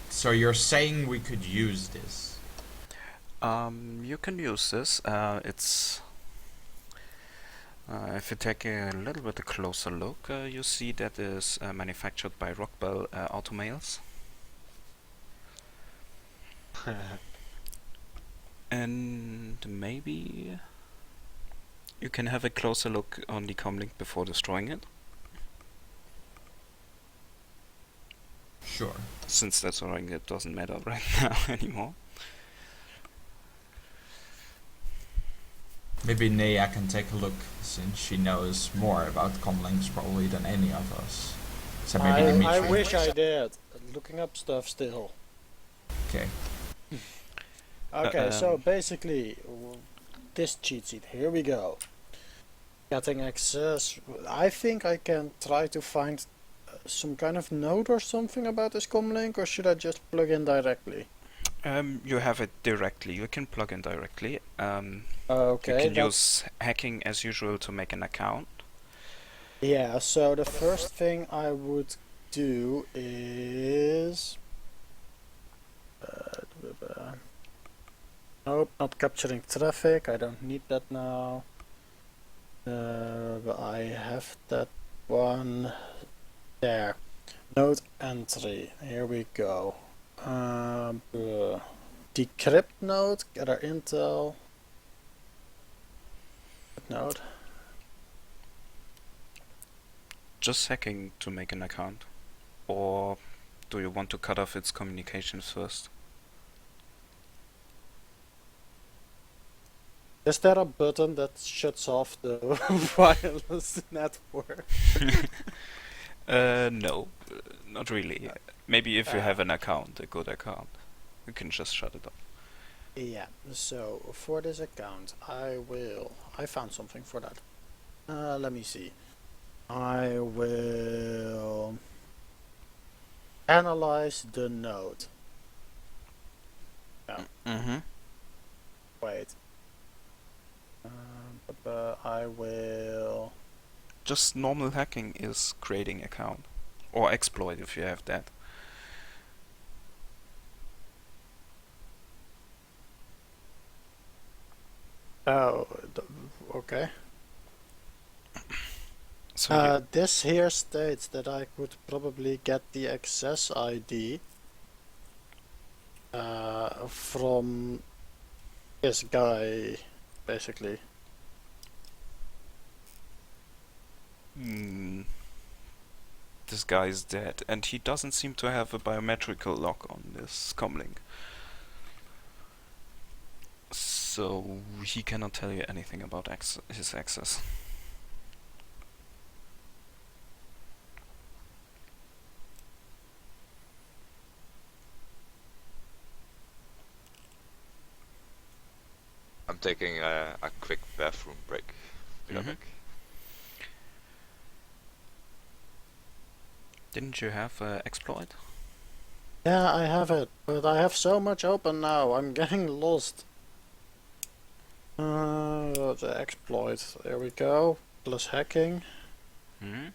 So you're saying we could use this? You can use this. It's if you take a little bit a closer look, you see that is manufactured by Rockwell Automails. And maybe you can have a closer look on the comlink before destroying it. Sure. Since that's something that doesn't matter right now anymore. Maybe Nea can take a look, since she knows more about comlinks probably than any of us. So maybe I Dimitri. wish I did. Looking up stuff still. Okay. Okay, so basically, this cheat sheet, here we go. Getting access. I think I can try to find some kind of note or something about this comlink, or should I just plug in directly? You have it directly. You can plug in directly. Okay. You can use hacking as usual to make an account. Yeah, so the first thing I would do is... nope, not capturing traffic, I don't need that now. But I have that one there. Node entry, here we go. Decrypt node, gather intel. Node. Just hacking to make an account. Or do you want to cut off its communications first? Is there a button that shuts off the wireless network? No, not really. Maybe if you have an account, a good account, you can just shut it off. Yeah, so for this account, I found something for that. Let me see. I will analyze the node. No. Mm-hmm. Wait. I will... Just normal hacking is creating account. Or exploit if you have that. Oh, okay. So this here states that I could probably get the access ID from this guy, basically. This guy is dead, and he doesn't seem to have a biometrical lock on this comlink. So he cannot tell you anything about his access. I'm taking a quick bathroom break. Be right Mhm. back. Didn't you have exploit? Yeah, I have it, but I have so much open now, I'm getting lost. The exploit, there we go, plus hacking. Hmm.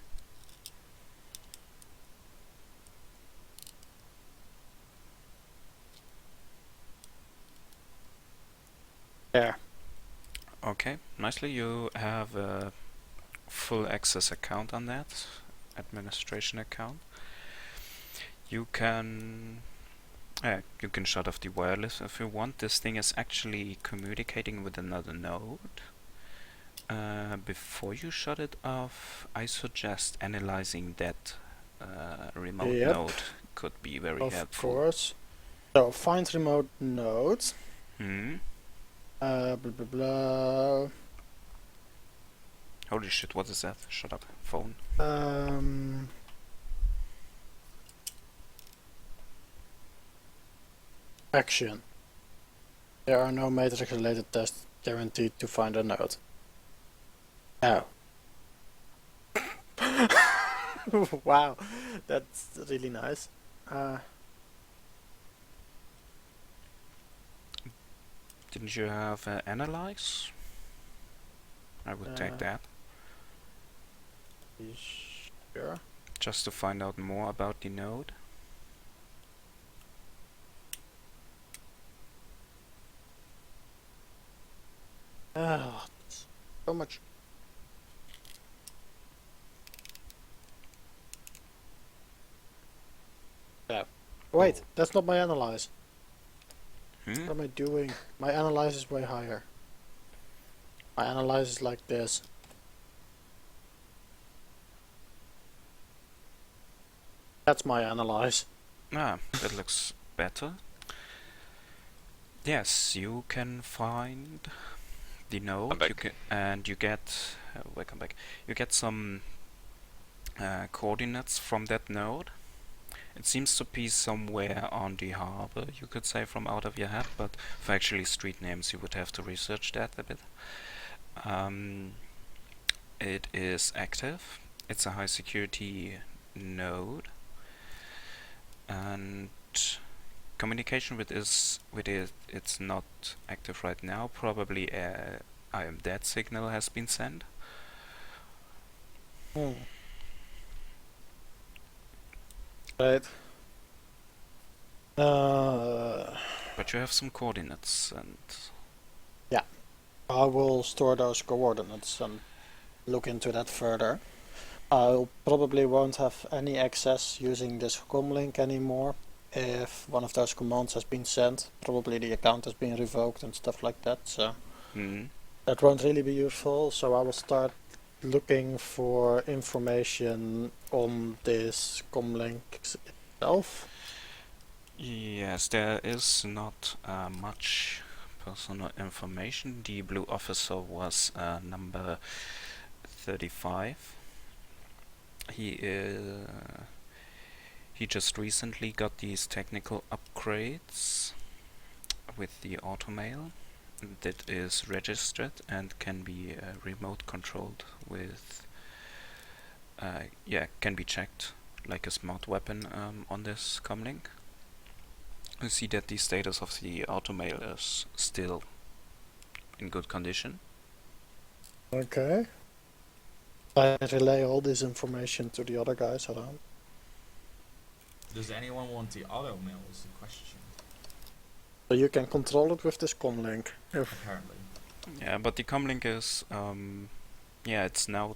There. Okay, nicely. You have a full access account on that, administration account. You can shut off the wireless if you want. This thing is actually communicating with another node. Before you shut it off, I suggest analyzing that remote Yep. node. Could be very Of helpful. course. So find remote nodes. Hmm. Blah blah blah. Holy shit! What is that? Shut up, phone. Action. There are no matrix related tests guaranteed to find a node. Oh. Wow, that's really nice. Didn't you have analyze? I would take that. Sure. Just to find out more about the node. So much. Yeah. Wait, that's not my analyze. What am I doing? My analyze is way higher. My analyze is like this. That's my analyze. That looks better. Yes, you can find the node. You get welcome back. You get some coordinates from that node. It seems to be somewhere on the harbor, you could say from out of your head, but for actually street names you would have to research that a bit. It is active. It's a high security node, and communication with it, it's not active right now. Probably a I am dead signal has been sent. Right. But you have some coordinates, and I will store those coordinates and look into that further. I probably won't have any access using this comlink anymore if one of those commands has been sent. Probably the account has been revoked and stuff like that, so that won't really be useful. So I will start looking for information on this comlink itself. Yes, there is not much personal information. The blue officer was number 35. He just recently got these technical upgrades with the automail that is registered and can be remote controlled with can be checked like a smart weapon on this comlink. You see that the status of the automail is still in good condition. Okay. I relay all this information to the other guys around. Does anyone want the auto mail is the question. So you can control it with this comlink. Apparently. Yeah, but the comlink is it's now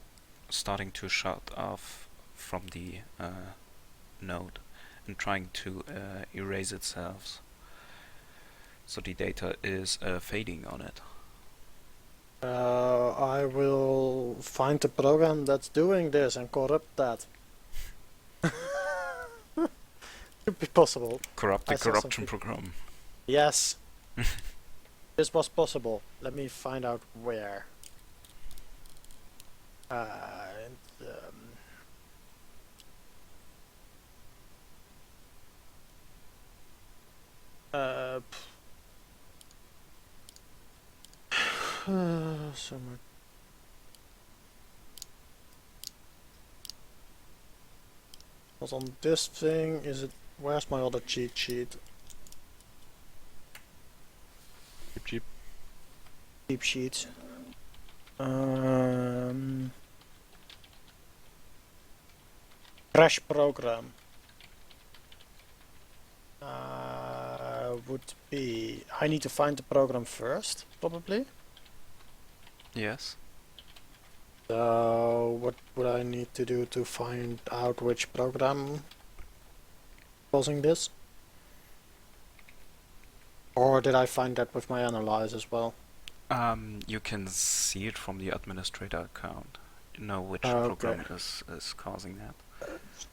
starting to shut off from the node and trying to erase itself. So the data is fading on it. I will find the program that's doing this and corrupt that. Could be possible. Corrupt the corruption program. Yes. This was possible. Let me find out where. Somewhere. Was on this thing? Is it? Where's my other cheat sheet? Cheap. Cheat sheet. Crash program. Would be. I need to find the program first, probably. Yes. So, what would I need to do to find out which program causing this? Or did I find that with my analyze as well? You can see it from the administrator account. You know which program is causing that.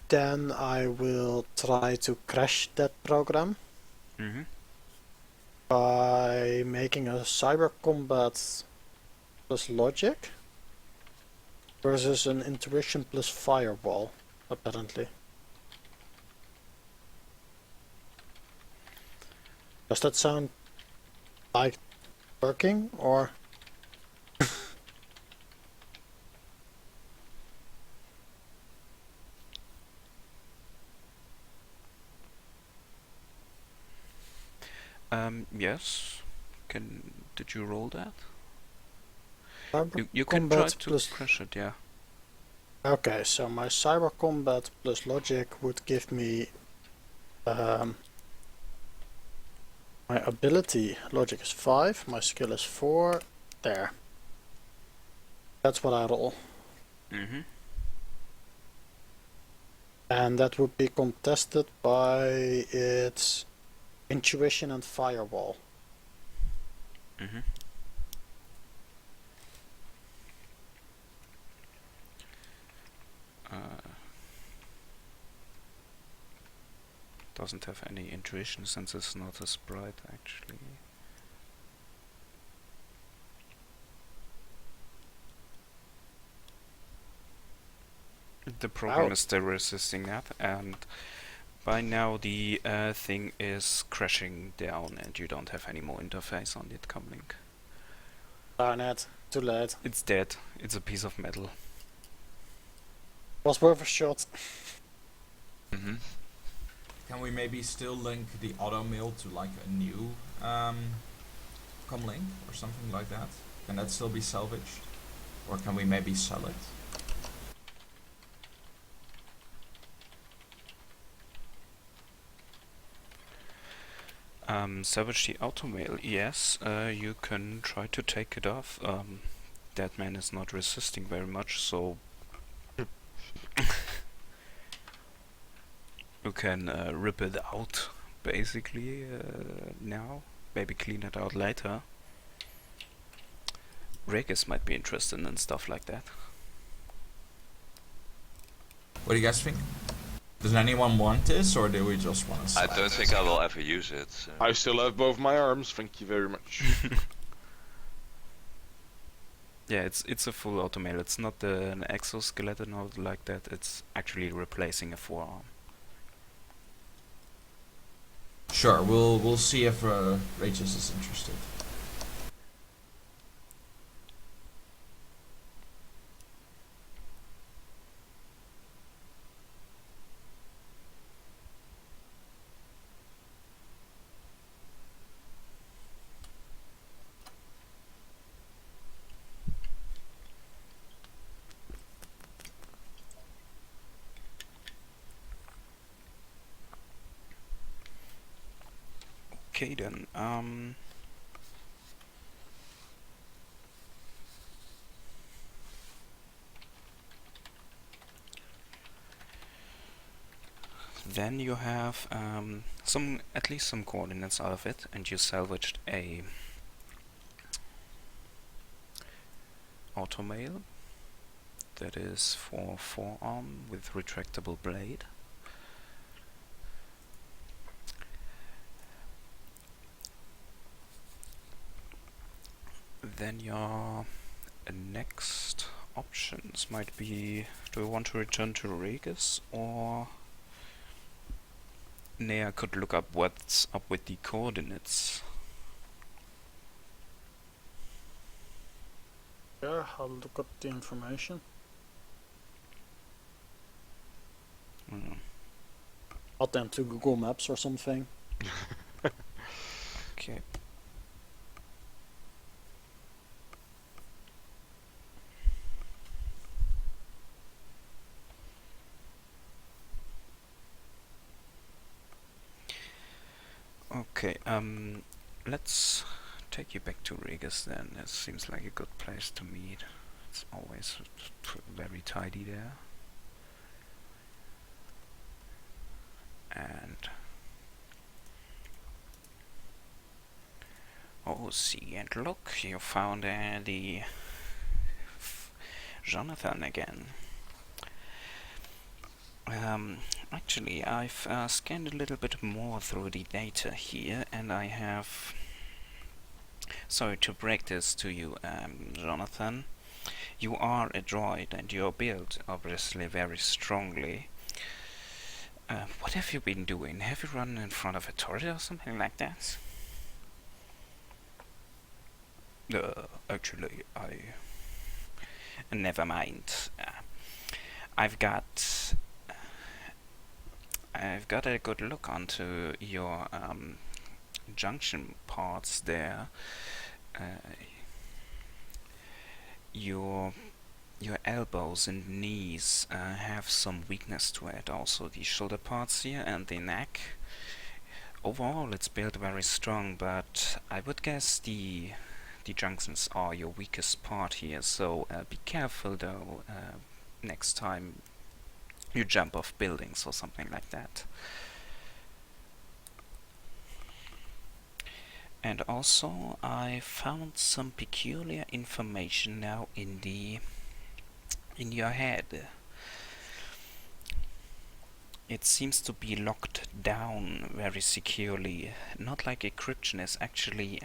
Then I will try to crash that program by making a cyber combat plus logic versus an intuition plus firewall, apparently. Does that sound like working, or? Yes. Did you roll that? Cyber You can try combat to plus crash it, yeah. Okay, so my cyber combat plus logic would give me my ability logic is 5, my skill is 4. There. That's what I roll. And that would be contested by its intuition and firewall. doesn't have any intuition since it's not a sprite actually. The program is still resisting that, and by now the thing is crashing down and you don't have any more interface on it comlink. Darn it, too late. It's dead. It's a piece of metal. Was worth a shot. Mm-hmm. Can we maybe still link the auto mill to like a new comlink or something like that? Can that still be salvaged? Or can we maybe sell it? Salvage the automail, yes, you can try to take it off. That man is not resisting very much, so you can rip it out, basically, now. Maybe clean it out later. Regis might be interested in stuff like that. What do you guys think? Does anyone want this, or do we just want to? I don't think I will ever use it. So. I still have both my arms, thank you very much. Yeah, it's a full automail. It's not an exoskeleton or like that. It's actually replacing a forearm. Sure, we'll see if Regis is interested. Okay then, then you have at least some coordinates out of it, and you salvaged a automail that is for forearm with retractable blade. Then your next options might be, do you want to return to Regis, or Nea could look up what's up with the coordinates. Yeah, I'll look up the information. Add them to Google Maps or something. Okay. Okay, let's take you back to Regis then. It seems like a good place to meet. It's always very tidy there. And oh, see and look, you found the Jonathan again. Actually, I've scanned a little bit more through the data here, and I have... Sorry to break this to you, Jonathan. You are a droid, and you're built, obviously, very strongly. What have you been doing? Have you run in front of a turret or something like that? Actually, never mind. I've got a good look onto your junction parts there. Your elbows and knees have some weakness to it. Also the shoulder parts here and the neck. Overall, it's built very strong, but I would guess the junctions are your weakest part here. So be careful though. Next time you jump off buildings or something like that. And also I found some peculiar information now in your head. it seems to be locked down very securely. Not like encryption, is actually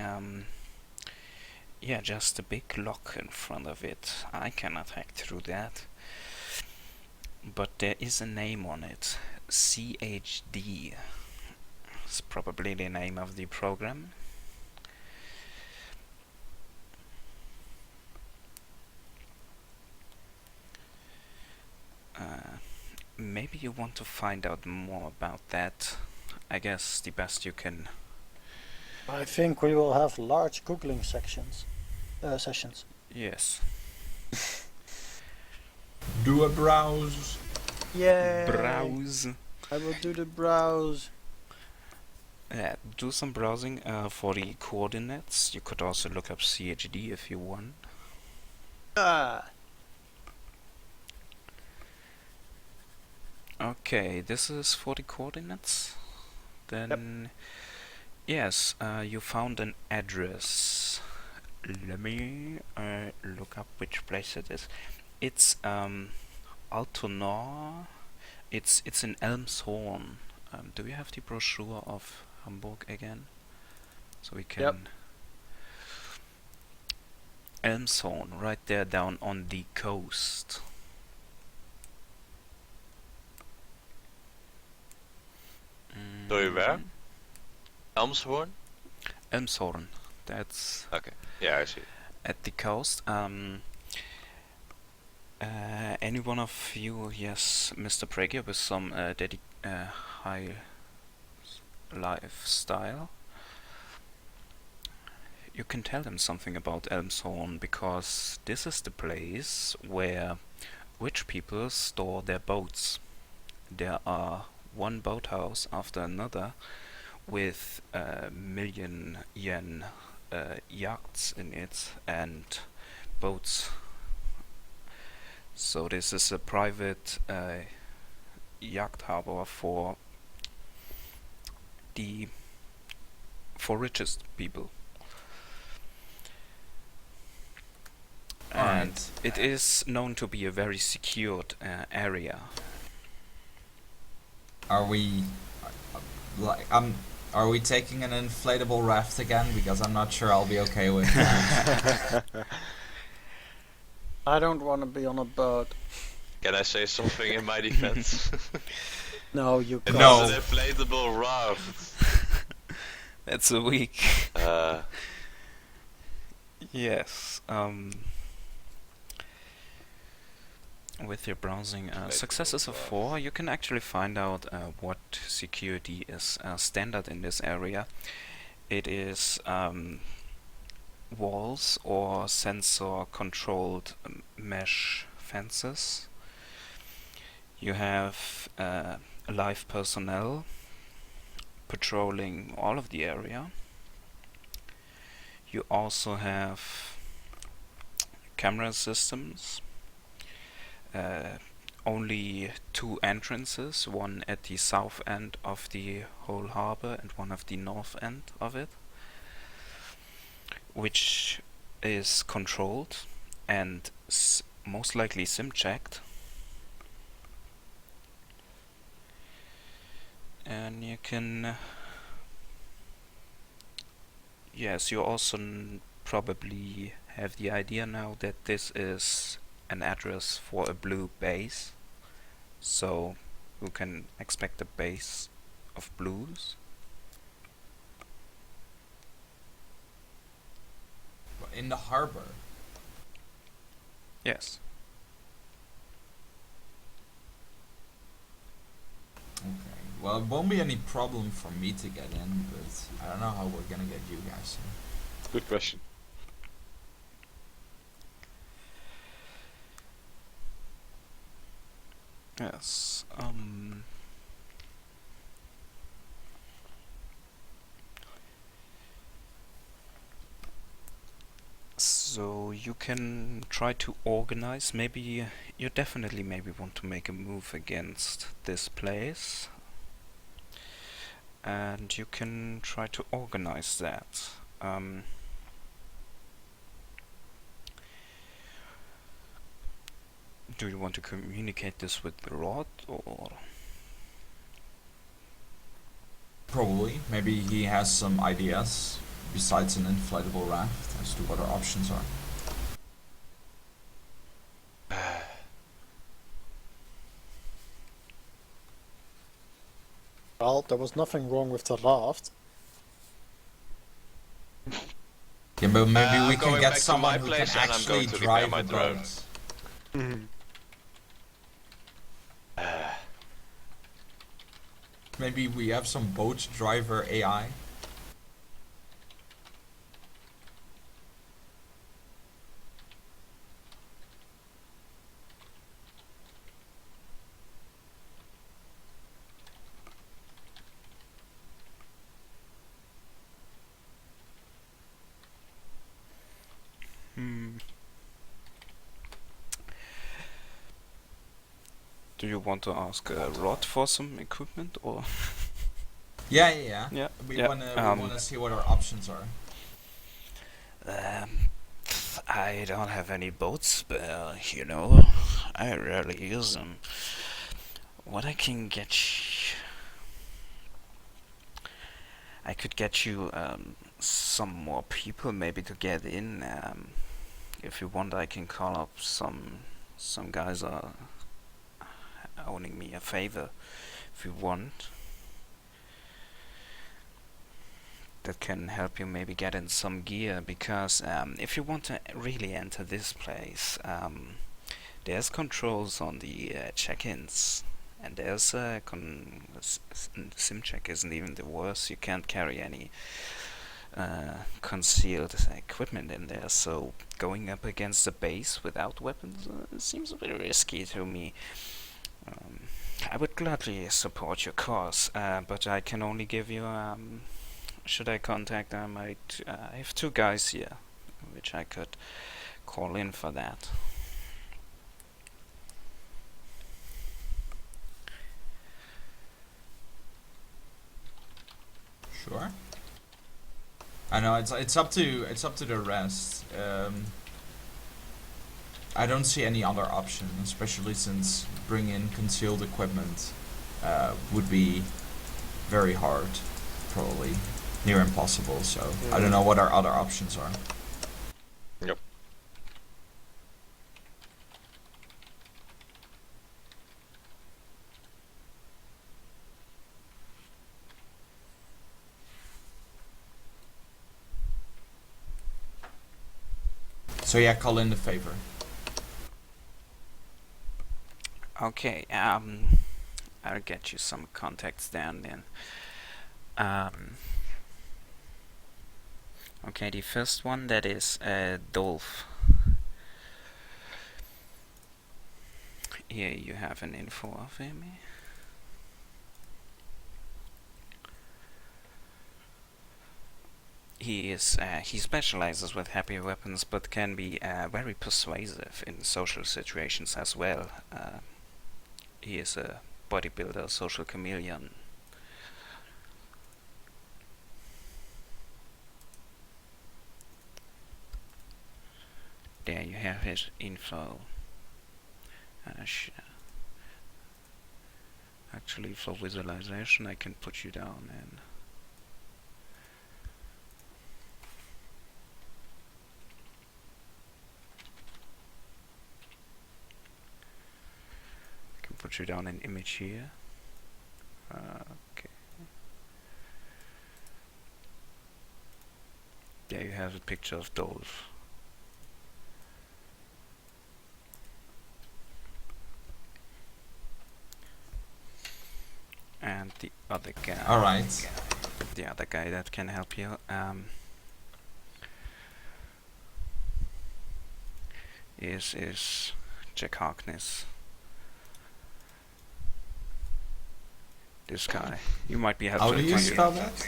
yeah, just a big lock in front of it. I cannot hack through that. But there is a name on it. CHD. It's probably the name of the program. Maybe you want to find out more about that. I guess the best you can. I think we will have large googling sessions. Yes. Do a browse. Yeah. Browse. I will do the browse. Yeah, do some browsing for the coordinates. You could also look up CHD if you want. Okay, this is for the coordinates. Then, yes, you found an address. Let me look up which place it is. It's Altonar. It's in Elmshorn. Do we have the brochure of Hamburg again? So we can. Yep. Elmshorn, right there down on the coast. Sorry, where? Elmshorn? Elmshorn. That's Okay. Yeah, I see. at the coast. Any one of you, yes, Mr. Prager, with some high lifestyle, you can tell them something about Elmshorn, because this is the place where rich people store their boats. There are one boathouse after another with million yen yachts in it and boats. So this is a private yacht harbor for richest people. And it is known to be a very secured area. Are we are we taking an inflatable raft again? Because I'm not sure I'll be okay with that. I don't want to be on a boat. Can I say something in my defense? No, you It can't. No. was an inflatable raft. That's a week. Yes. With your browsing successes of 4, you can actually find out what security is standard in this area. It is walls or sensor-controlled mesh fences. You have live personnel patrolling all of the area. You also have camera systems. Only 2 entrances, one at the south end of the whole harbor and one of the north end of it, which is controlled and most likely sim checked. And you can yes, you also probably have the idea now that this is an address for a blue base, so you can expect a base of blues. In the harbor? Yes. Okay. Well, it won't be any problem for me to get in, but I don't know how we're gonna get you guys in. Good question. Yes. So you can try to organize. Maybe you definitely maybe want to make a move against this place, and you can try to organize that. Do you want to communicate this with Rod, or? Probably. Maybe he has some ideas besides an inflatable raft as to what our options are. Well, there was nothing wrong with the raft. Yeah, but maybe we I'm can going get back to someone my who place can and I'm actually going to repair drive my a drone. boat. Maybe we have some boat driver AI. Do you want to ask Rod for some equipment or? Yeah. Yeah. We yeah. wanna see what our options are. I don't have any boats, but you know, I rarely use them. What I can get I could get you some more people maybe to get in. If you want, I can call up some guys are owning me a favor. If you want, that can help you maybe get in some gear, because if you want to really enter this place, there's controls on the check-ins, and there's sim check isn't even the worst. You can't carry any concealed equipment in there, so going up against the base without weapons seems a bit risky to me. I would gladly support your cause, but I can only give you should I contact them, I have two guys here which I could call in for that. Sure. I know it's up to the rest. I don't see any other option, especially since bringing in concealed equipment would be very hard, probably near impossible. So I don't know what our other options are. Yep. So yeah, call in the favor. Okay, I'll get you some contacts down then. Okay, the first one, that is Dolph. Here you have an info of him. He specializes with heavy weapons, but can be very persuasive in social situations as well. He is a bodybuilder, social chameleon. There you have his info. Actually, for visualization, I can put you down and put you down an image here. Okay. There you have a picture of Dolph. And the other guy. Alright. The other guy that can help you is Jack Harkness. This guy. You might be helpful. How do you spell that?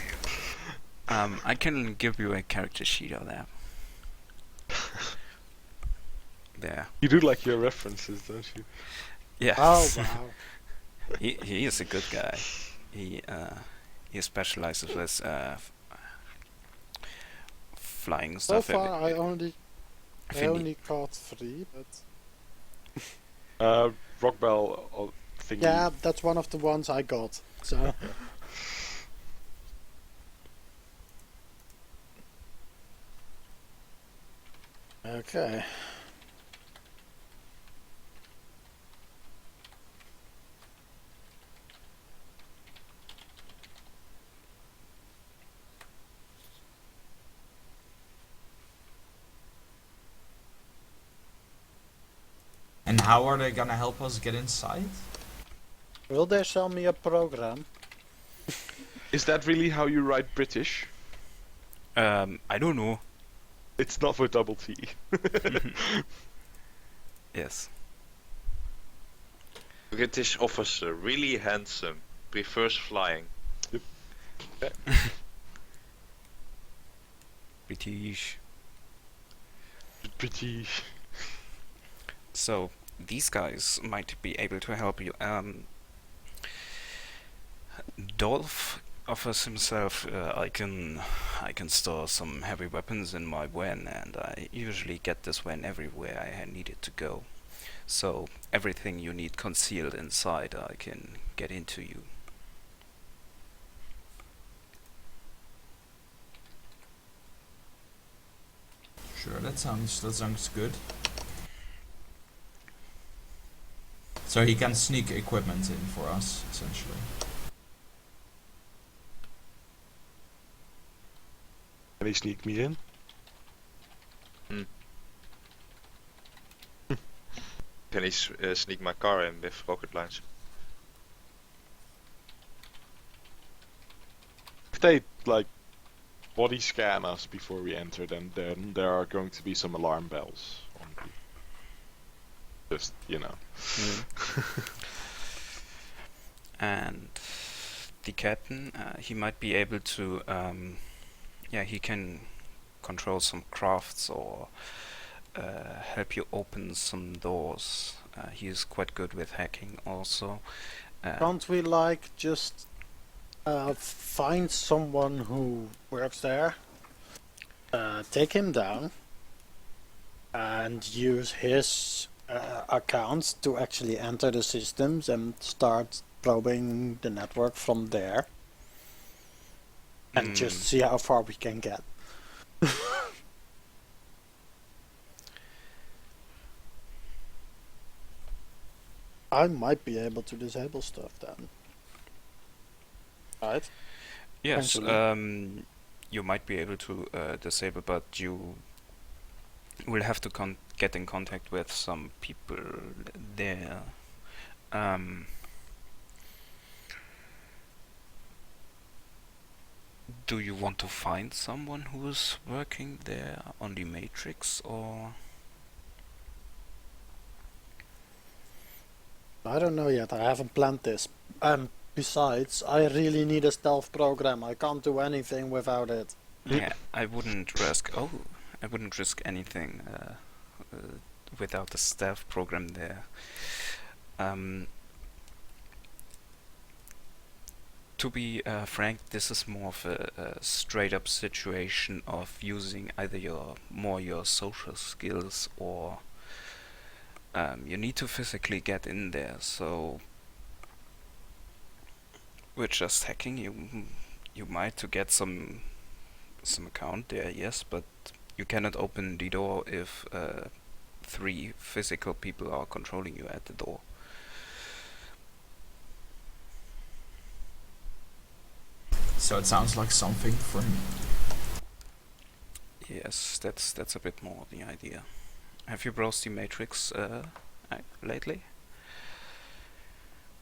I can give you a character sheet of that. There. You do like your references, don't you? Yeah. Oh wow. He is a good guy. He specializes with flying So stuff. far, I only caught 3, but Rock Bell thingy. yeah, that's one of the ones I got. So Okay. And how are they gonna help us get inside? Will they sell me a program? Is that really how you write British? I don't know. It's not with double T. Yes. British officer, really handsome, prefers flying. British. British. So these guys might be able to help you. Dolph offers himself. I can store some heavy weapons in my van, and I usually get this van everywhere I need it to go. So everything you need concealed inside, I can get into you. Sure, that sounds good. So he can sneak equipment in for us, essentially. Can he sneak me in? Can he sneak my car in with rocket launcher? If they like body scan us before we enter, then there are going to be some alarm bells on the... Just, you know. And the captain, he might be able to, he can control some crafts or help you open some doors. He is quite good with hacking also. Can't we like just find someone who works there, take him down, and use his account to actually enter the systems and start probing the network from there, and just see how far we can get? I might be able to disable stuff then. Right? Yes, Potentially. you might be able to disable, but you will have to get in contact with some people there. Do you want to find someone who is working there on the Matrix, or? I don't know yet. I haven't planned this. Besides, I really need a stealth program. I can't do anything without it. Yeah, I wouldn't risk. Oh, I wouldn't risk anything without a stealth program there. To be frank, this is more of a straight-up situation of using either your social skills, or you need to physically get in there. So with just hacking, you might to get some account there, yes, but you cannot open the door if 3 physical people are controlling you at the door. So it sounds like something for me. Yes, that's a bit more the idea. Have you browsed the Matrix lately?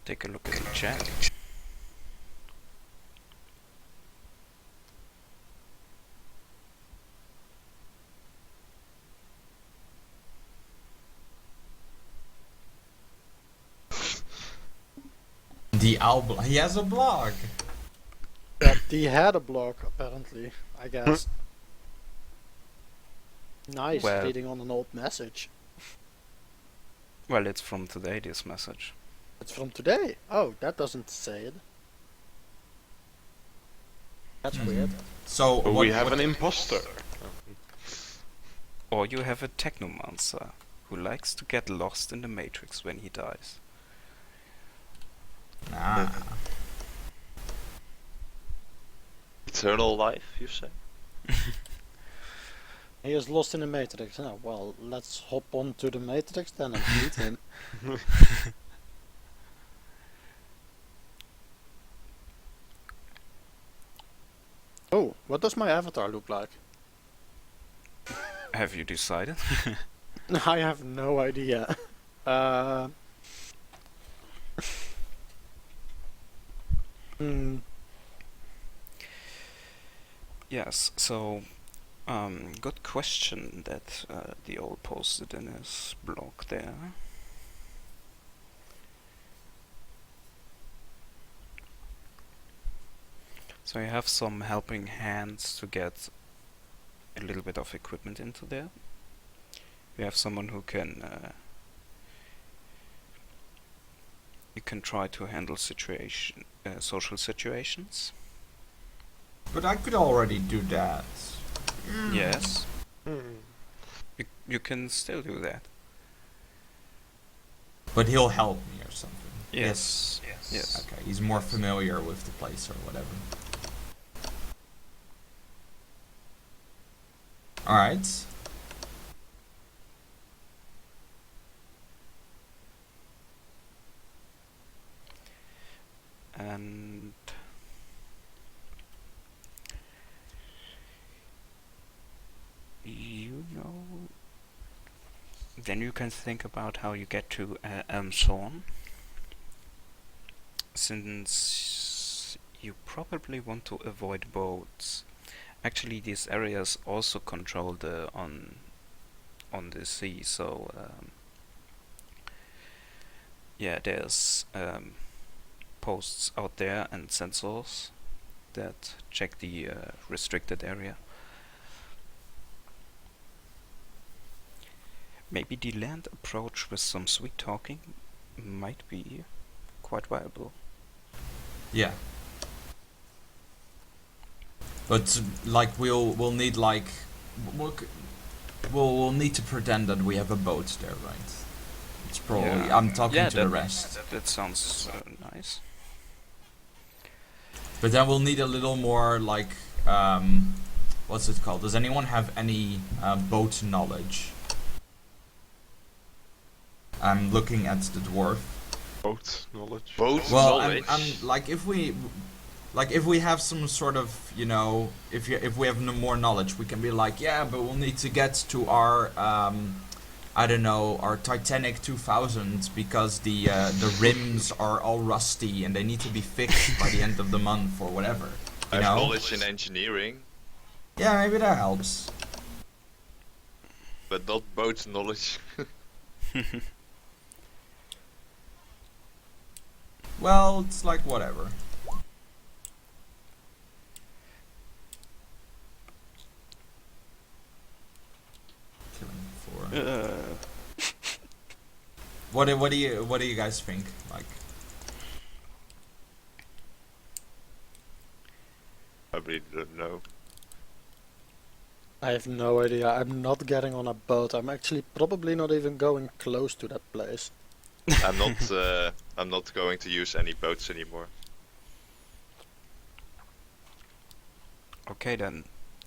Take a look at the chat. He has a blog. But he had a blog, apparently, I guess. Nice, Well, reading on an old message. Well, it's from today, this message. It's from today. Oh, that doesn't say it. That's weird. So We have an imposter. Or you have a technomancer who likes to get lost in the Matrix when he dies. Nah. Eternal life, you say? He is lost in the Matrix. Oh, well, let's hop onto the Matrix then and meet him. Oh, what does my avatar look like? Have you decided? I have no idea. Hmm. Yes, so good question that the old posted in his blog there. So you have some helping hands to get a little bit of equipment into there. You have someone who can you can try to handle social situations. But I could already do that. Yes. You can still do that. But he'll help me or something. Yes. Okay, he's more familiar with the place or whatever. Alright. And then you can think about how you get to Elmshorn, since you probably want to avoid boats. Actually, these areas also controlled on the sea, so yeah, there's posts out there and sensors that check the restricted area. Maybe the land approach with some sweet talking might be quite viable. Yeah. But like we'll need like we'll need to pretend that we have a boat there, right? It's probably Yeah. I'm talking to the rest. That sounds nice. But then we'll need a little more like what's it called? Does anyone have any boat knowledge? I'm looking at the dwarf. Boat knowledge. Boat Well, knowledge. I'm like if we have some sort of, you know, if we have no more knowledge, we can be like, yeah, but we'll need to get to our I don't know, our Titanic 2000 because the rims are all rusty and they need to be fixed by the end of the month or whatever. I You have know? knowledge in engineering, Yeah, maybe that helps. but not boat knowledge. Well, it's like whatever. Killing 4. What do you guys think? Like, I really don't know. I have no idea. I'm not getting on a boat. I'm actually probably not even going close to that place. I'm not. I'm not going to use any boats anymore. Okay then,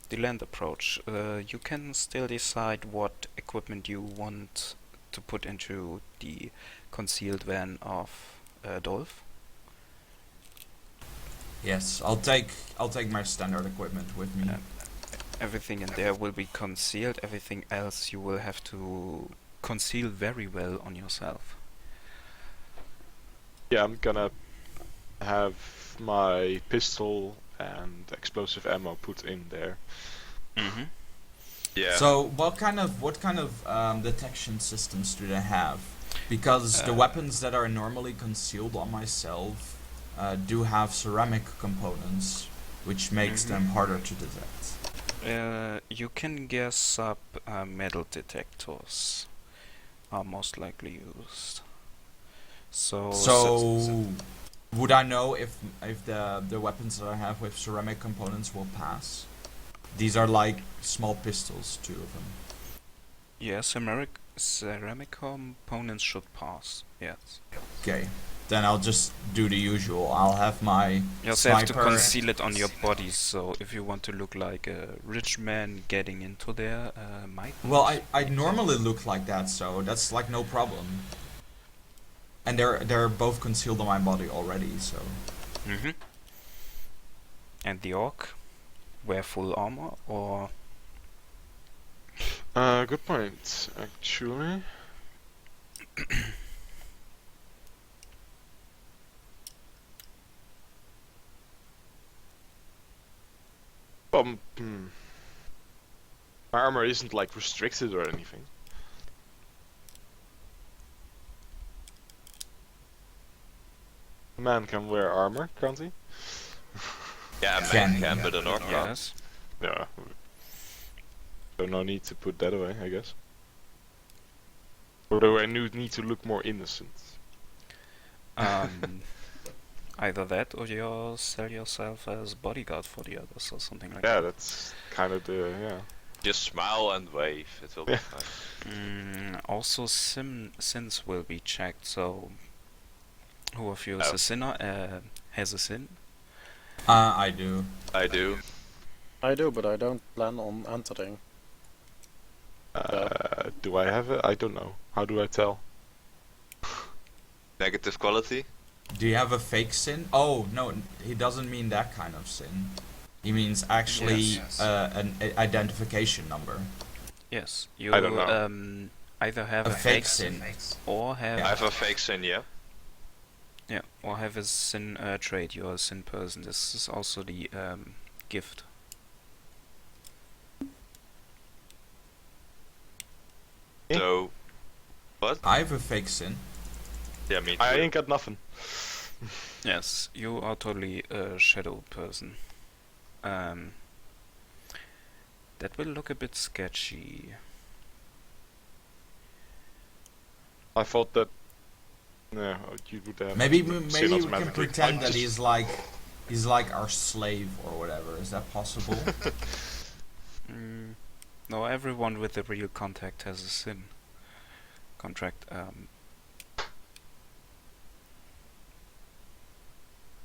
the land approach. You can still decide what equipment you want to put into the concealed van of Dolph. yes, I'll take my standard equipment with me. Everything in there will be concealed. Everything else you will have to conceal very well on yourself. Yeah, I'm gonna have my pistol and explosive ammo put in there. Mm-hmm. Yeah. So what kind of detection systems do they have? Because the weapons that are normally concealed on myself do have ceramic components, which makes them harder to detect. You can guess up metal detectors are most likely used. So would I know if the weapons that I have with ceramic components will pass? These are like small pistols, 2 of them. yeah, ceramic components should pass. Yes. Okay. then I'll just do the usual. I'll have my You also have to sniper. conceal it on your body, so if you want to look like a rich man getting into there, might. Well, I normally look like that, so that's like no problem. And they're both concealed on my body already, so. Mm-hmm. And the orc, wear full armor, or Good point, actually. My armor isn't like restricted or anything. A man can wear armor, can't he? Yeah, a man can, but an orc can't. yes. Yeah. So no need to put that away, I guess. Or do I need to look more innocent? Either that, or you sell yourself as bodyguard for the others, or something like Yeah, that. that's kind of the Just smile and wave, it will be fine. Also, sins will be checked. So, who of you is Oh. a sinner? Has a sin? I do. I do. I do, but I don't plan on entering. Do I have it? I don't know. How do I tell? Negative quality? Do you have a fake sin? Oh no, he doesn't mean that kind of sin. He means actually Yes. an identification number. Yes. You I don't know. either have A a fake fake sin, sin. or have I have a fake sin, yeah. yeah, or have a sin trait. You're a sin person. This is also the gift. So, what? I have a fake sin. Yeah, me too. I ain't got nothing. Yes, you are totally a shadow person. That will look a bit sketchy. I thought that. No, you would have. Maybe seen we can automatically. pretend I that just- he's like our slave or whatever. Is that possible? No, everyone with a real contact has a sin contract.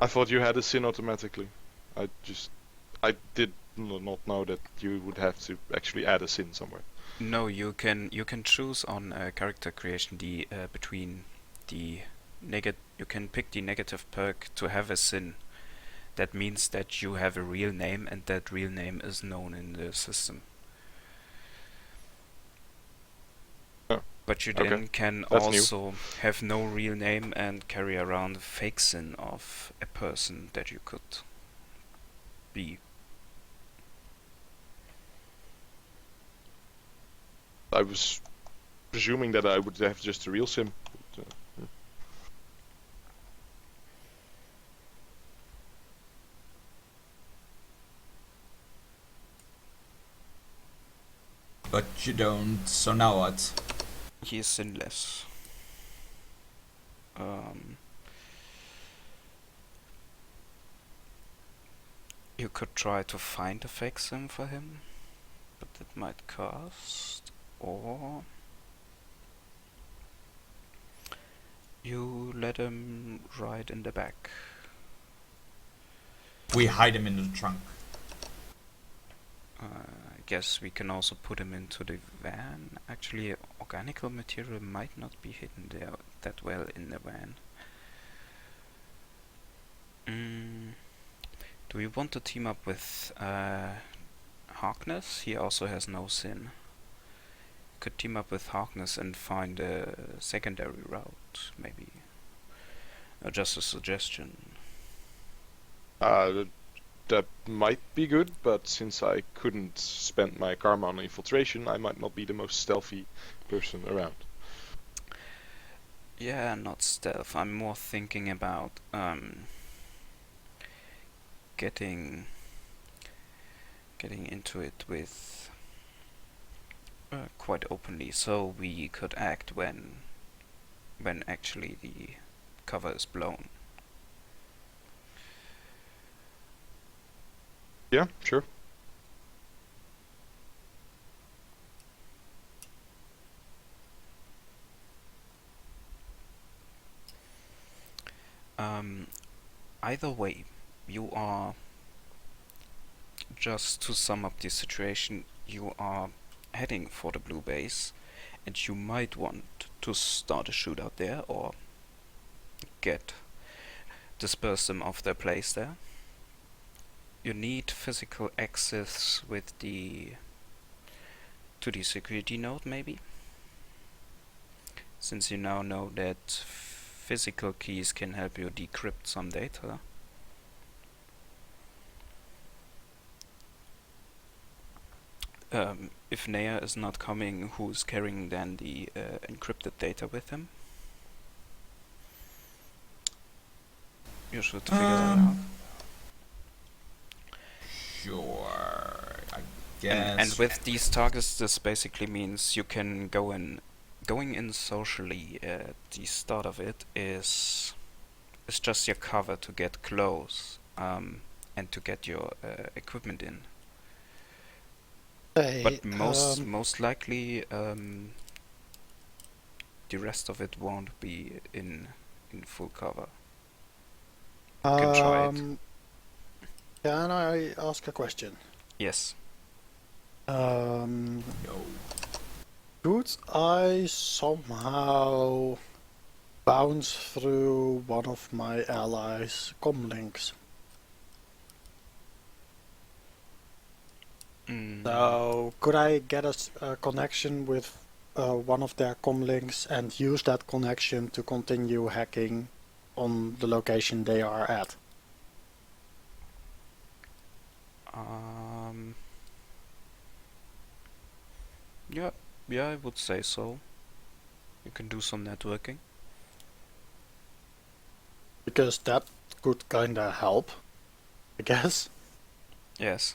I thought you had a sin automatically. I did not know that you would have to actually add a sin somewhere. No, you can choose on character creation the between the you can pick the negative perk to have a sin. That means that you have a real name, and that real name is known in the system. Oh, But you okay. then can That's new. also have no real name and carry around a fake sin of a person that you could be. I was presuming that I would have just a real sim. But, But you don't. So now what? He is sinless. You could try to find a fake sim for him, but that might cost, or you let him ride in the back. We hide him in the trunk. I guess we can also put him into the van. Actually, organical material might not be hidden there that well in the van. Do we want to team up with Harkness? He also has no sin. Could team up with Harkness and find a secondary route, maybe. Just a suggestion. that might be good, but since I couldn't spend my karma on infiltration, I might not be the most stealthy person around. Yeah, not stealth. I'm more thinking about getting into it with quite openly, so we could act when actually the cover is blown. Yeah, sure. Either way, you are, just to sum up the situation, you are heading for the blue base, and you might want to start a shootout there, or disperse them off their place there. You need physical access to the security node, maybe, since you now know that physical keys can help you decrypt some data. If Nea is not coming, who's carrying then the encrypted data with him? You should figure that out. Sure, I guess. And with these targets, this basically means you can going in socially at the start of it is just your cover to get close, and to get your equipment in. But most likely, the rest of it won't be in full cover. You can try it. Can I ask a question? Yes. No. Could I somehow bounce through one of my allies' comlinks? So, could I get a connection with one of their comlinks and use that connection to continue hacking on the location they are at? Yeah, I would say so. You can do some networking. Because that could kinda help, I guess. Yes.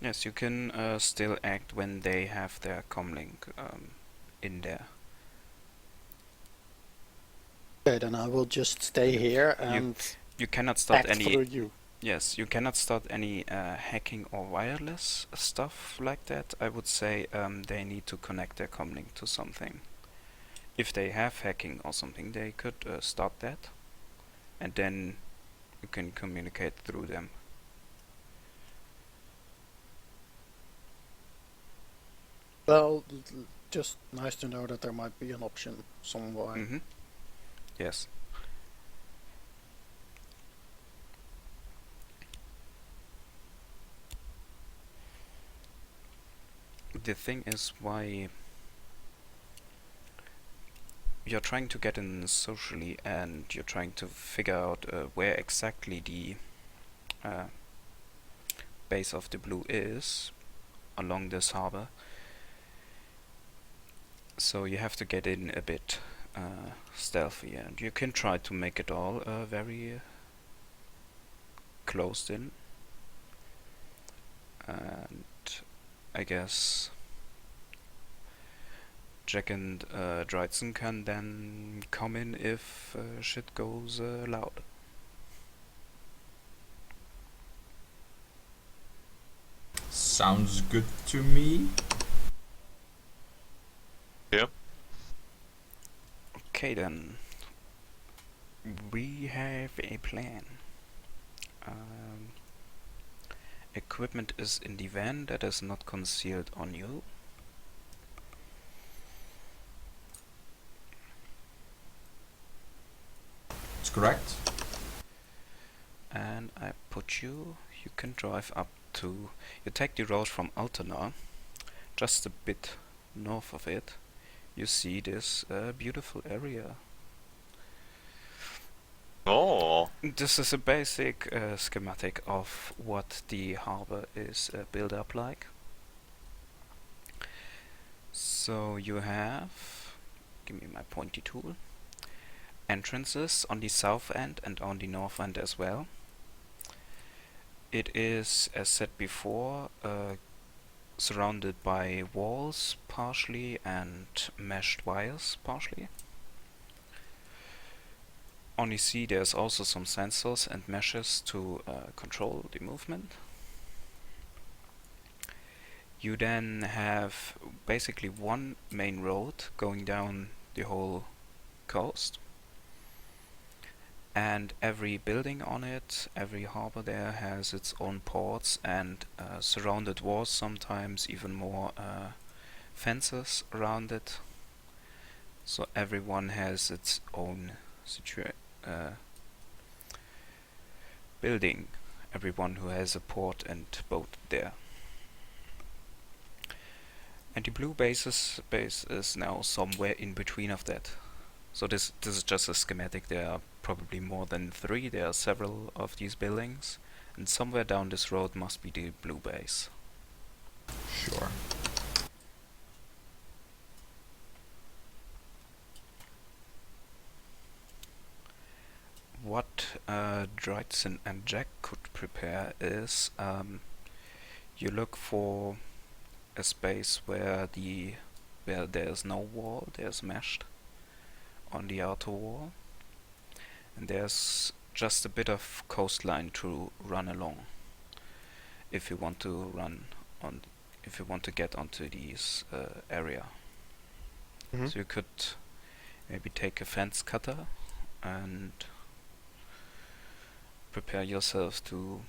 Yes, you can still act when they have their comlink in there. Okay, then I will just stay here and you cannot start act through you. Yes, you cannot start any hacking or wireless stuff like that. I would say they need to connect their comlink to something. If they have hacking or something, they could start that, and then you can communicate through them. Well, just nice to know that there might be an option somewhere. Mm-hmm. Yes. The thing is, why you're trying to get in socially, and you're trying to figure out where exactly the base of the blue is along this harbor. So you have to get in a bit stealthy, and you can try to make it all very closed in. And I guess Jack and Dreitzen can then come in if shit goes loud. Sounds good to me. Yeah. Okay then. We have a plan. Equipment is in the van that is not concealed on you. That's correct. And I put you can drive up to, you take the road from Altena, just a bit north of it. You see this beautiful area. Oh. This is a basic schematic of what the harbor is built up like. So you have, give me my pointy tool, entrances on the south end and on the north end as well. It is, as said before, surrounded by walls partially and meshed wires partially. On the sea there's also some sensors and meshes to control the movement. You then have basically one main road going down the whole coast, and every building on it, every harbor there has its own ports and surrounded walls, sometimes even more fences around it. So everyone has its own building, everyone who has a port and boat there. And the blue base is now somewhere in between of that. So this is just a schematic. There are probably more than 3. There are several of these buildings, and somewhere down this road must be the blue base. Sure. What Droidson and Jack could prepare is you look for a space where there's no wall, there's meshed on the outer wall, and there's just a bit of coastline to run along if you want to get onto these area. Mhm. So you could maybe take a fence cutter and prepare yourself to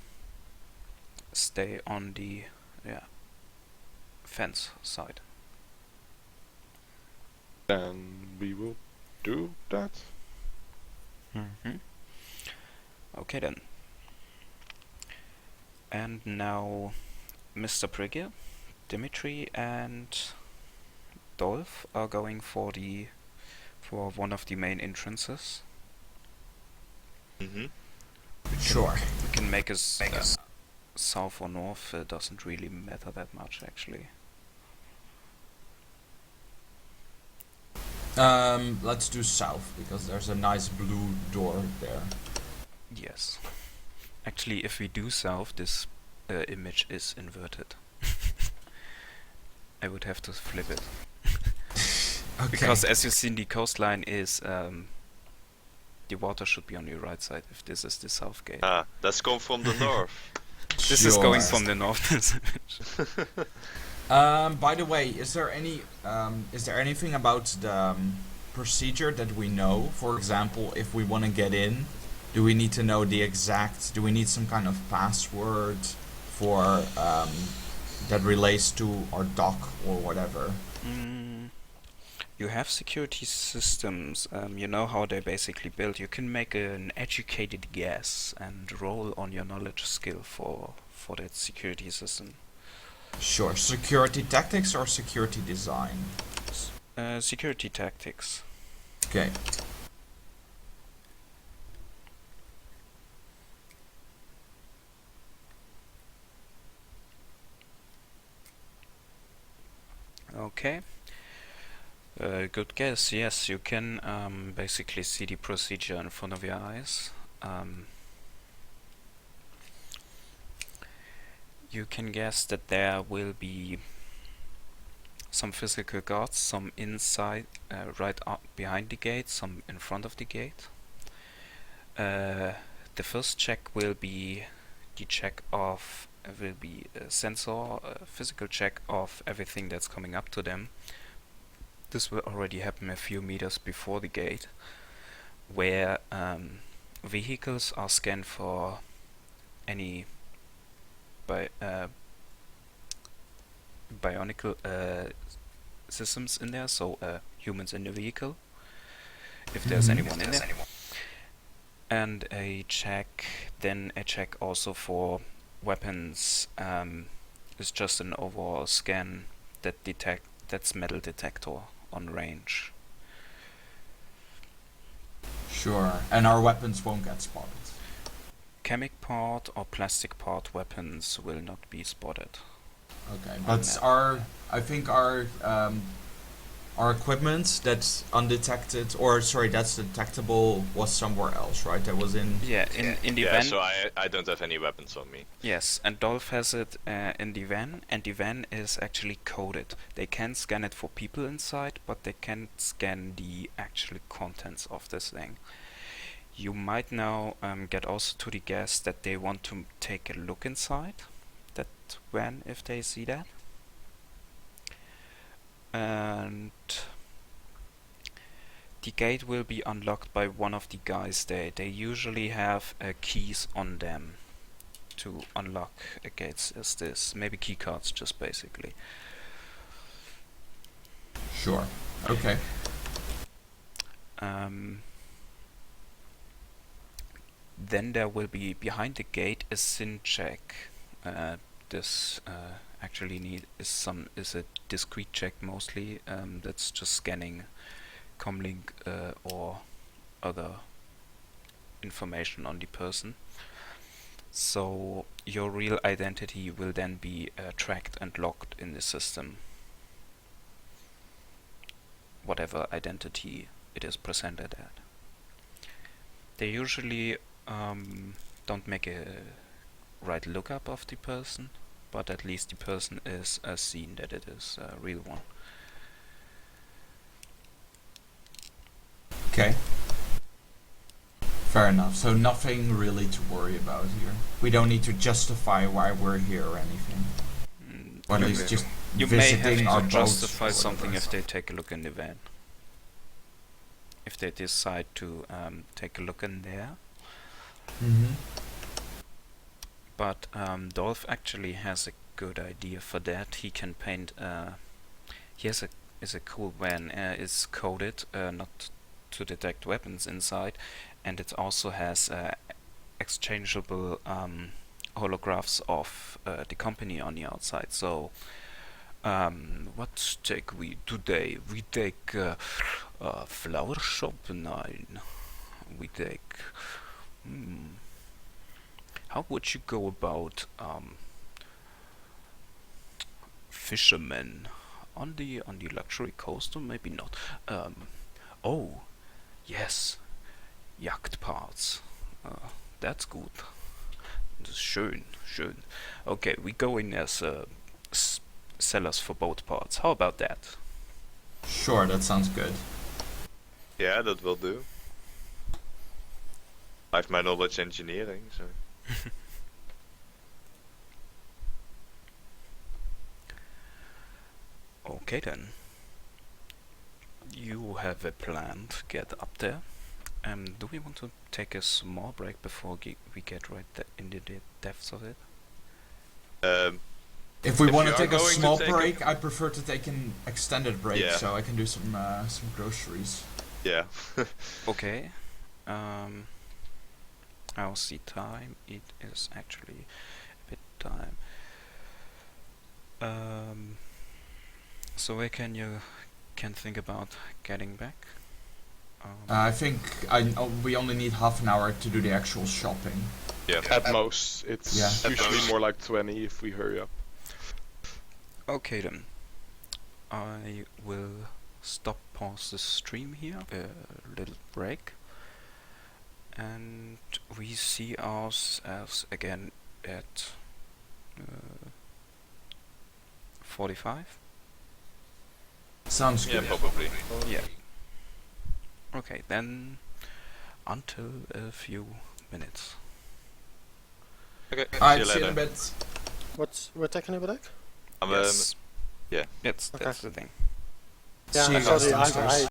stay on the fence side. Then we will do that. Mm-hmm. Okay then. And now Mr. Prigge, Dimitri and Dolph are going for one of the main entrances. Mm-hmm. Sure. We can make us south or north, it doesn't really matter that much actually. Let's do south, because there's a nice blue door there. Yes. Actually, if we do south, this image is inverted. I would have to flip it. Okay. Because as you see, the coastline is the water should be on your right side if this is the south gate. Ah, that's come from the north. This is going Sure. from the north. This image. By the way, is there anything about the procedure that we know? For example, if we want to get in, do we need to know do we need some kind of password for that relates to our dock or whatever? You have security systems, you know how they're basically built. You can make an educated guess and roll on your knowledge skill for that security system. Sure. Security tactics or security design? Security tactics. Okay. Okay. Good guess. Yes, you can basically see the procedure in front of your eyes. You can guess that there will be some physical guards, some inside, right up behind the gate, some in front of the gate. The first check will be the check of will be a sensor, a physical check of everything that's coming up to them. This will already happen a few meters before the gate, where vehicles are scanned for any bionicle systems in there, so humans in the vehicle, if there's anyone in there. And a check also for weapons is just an overall scan that's metal detector on range. Sure. And our weapons won't get spotted. Chemic part or plastic part weapons will not be spotted. Okay, but I think our equipment that's undetected, or sorry, that's detectable, was somewhere else, right? That was in. Yeah, in the Yeah, van. so I don't have any weapons on me. Yes, and Dolph has it in the van, and the van is actually coded. They can scan it for people inside, but they can't scan the actual contents of this thing. You might now get also to the guess that they want to take a look inside that van if they see that. And the gate will be unlocked by one of the guys there. They usually have keys on them to unlock gates as this. Maybe key cards, just basically. Sure. Okay. Then there will be behind the gate a sin check. This actually is a discrete check mostly. That's just scanning comlink or other information on the person. So your real identity will then be tracked and logged in the system. Whatever identity it is presented at. They usually don't make a right lookup of the person, but at least the person is seen that it is a real one. Okay. Fair enough. So nothing really to worry about here. We don't need to justify why we're here or anything. Or at least just you may visiting our have to boats justify or something whatever. if they take a look in the van. If they decide to take a look in there. Mm-hmm. But Dolph actually has a good idea for that. He can paint. He has a cool van. It's coded not to detect weapons inside, and it also has exchangeable holographs of the company on the outside. So, what take we today? We take flower shop 9. We take. How would you go about fishermen on the luxury coaster? Maybe not. Oh, yes, yacht parts. That's good. Schön, schön. Okay, we go in as sellers for boat parts. How about that? Sure, that sounds good. Yeah, that will do. I have my knowledge engineering, so. Okay then. You have a plan to get up there. Do we want to take a small break before we get right into the depths of it? If we If want you to are take a going to small take a- break, I prefer to take an extended break Yeah. so I can do some groceries. Yeah. Okay. I'll see time. It is actually a bit time. So where can you think about getting back? I think we only need half an hour to do the actual shopping. Yeah. At most, it's Yeah. usually most. more like 20 if we hurry up. Okay then. I will pause the stream here, a little break, and we see ourselves again at 45. Sounds Yeah, good. probably. Yeah. Okay, then until a few minutes. Okay. Alright, see see you you in a later. bit. We're taking a break? Yes. yeah. That's the thing. Yeah, See you sorry, guys downstairs.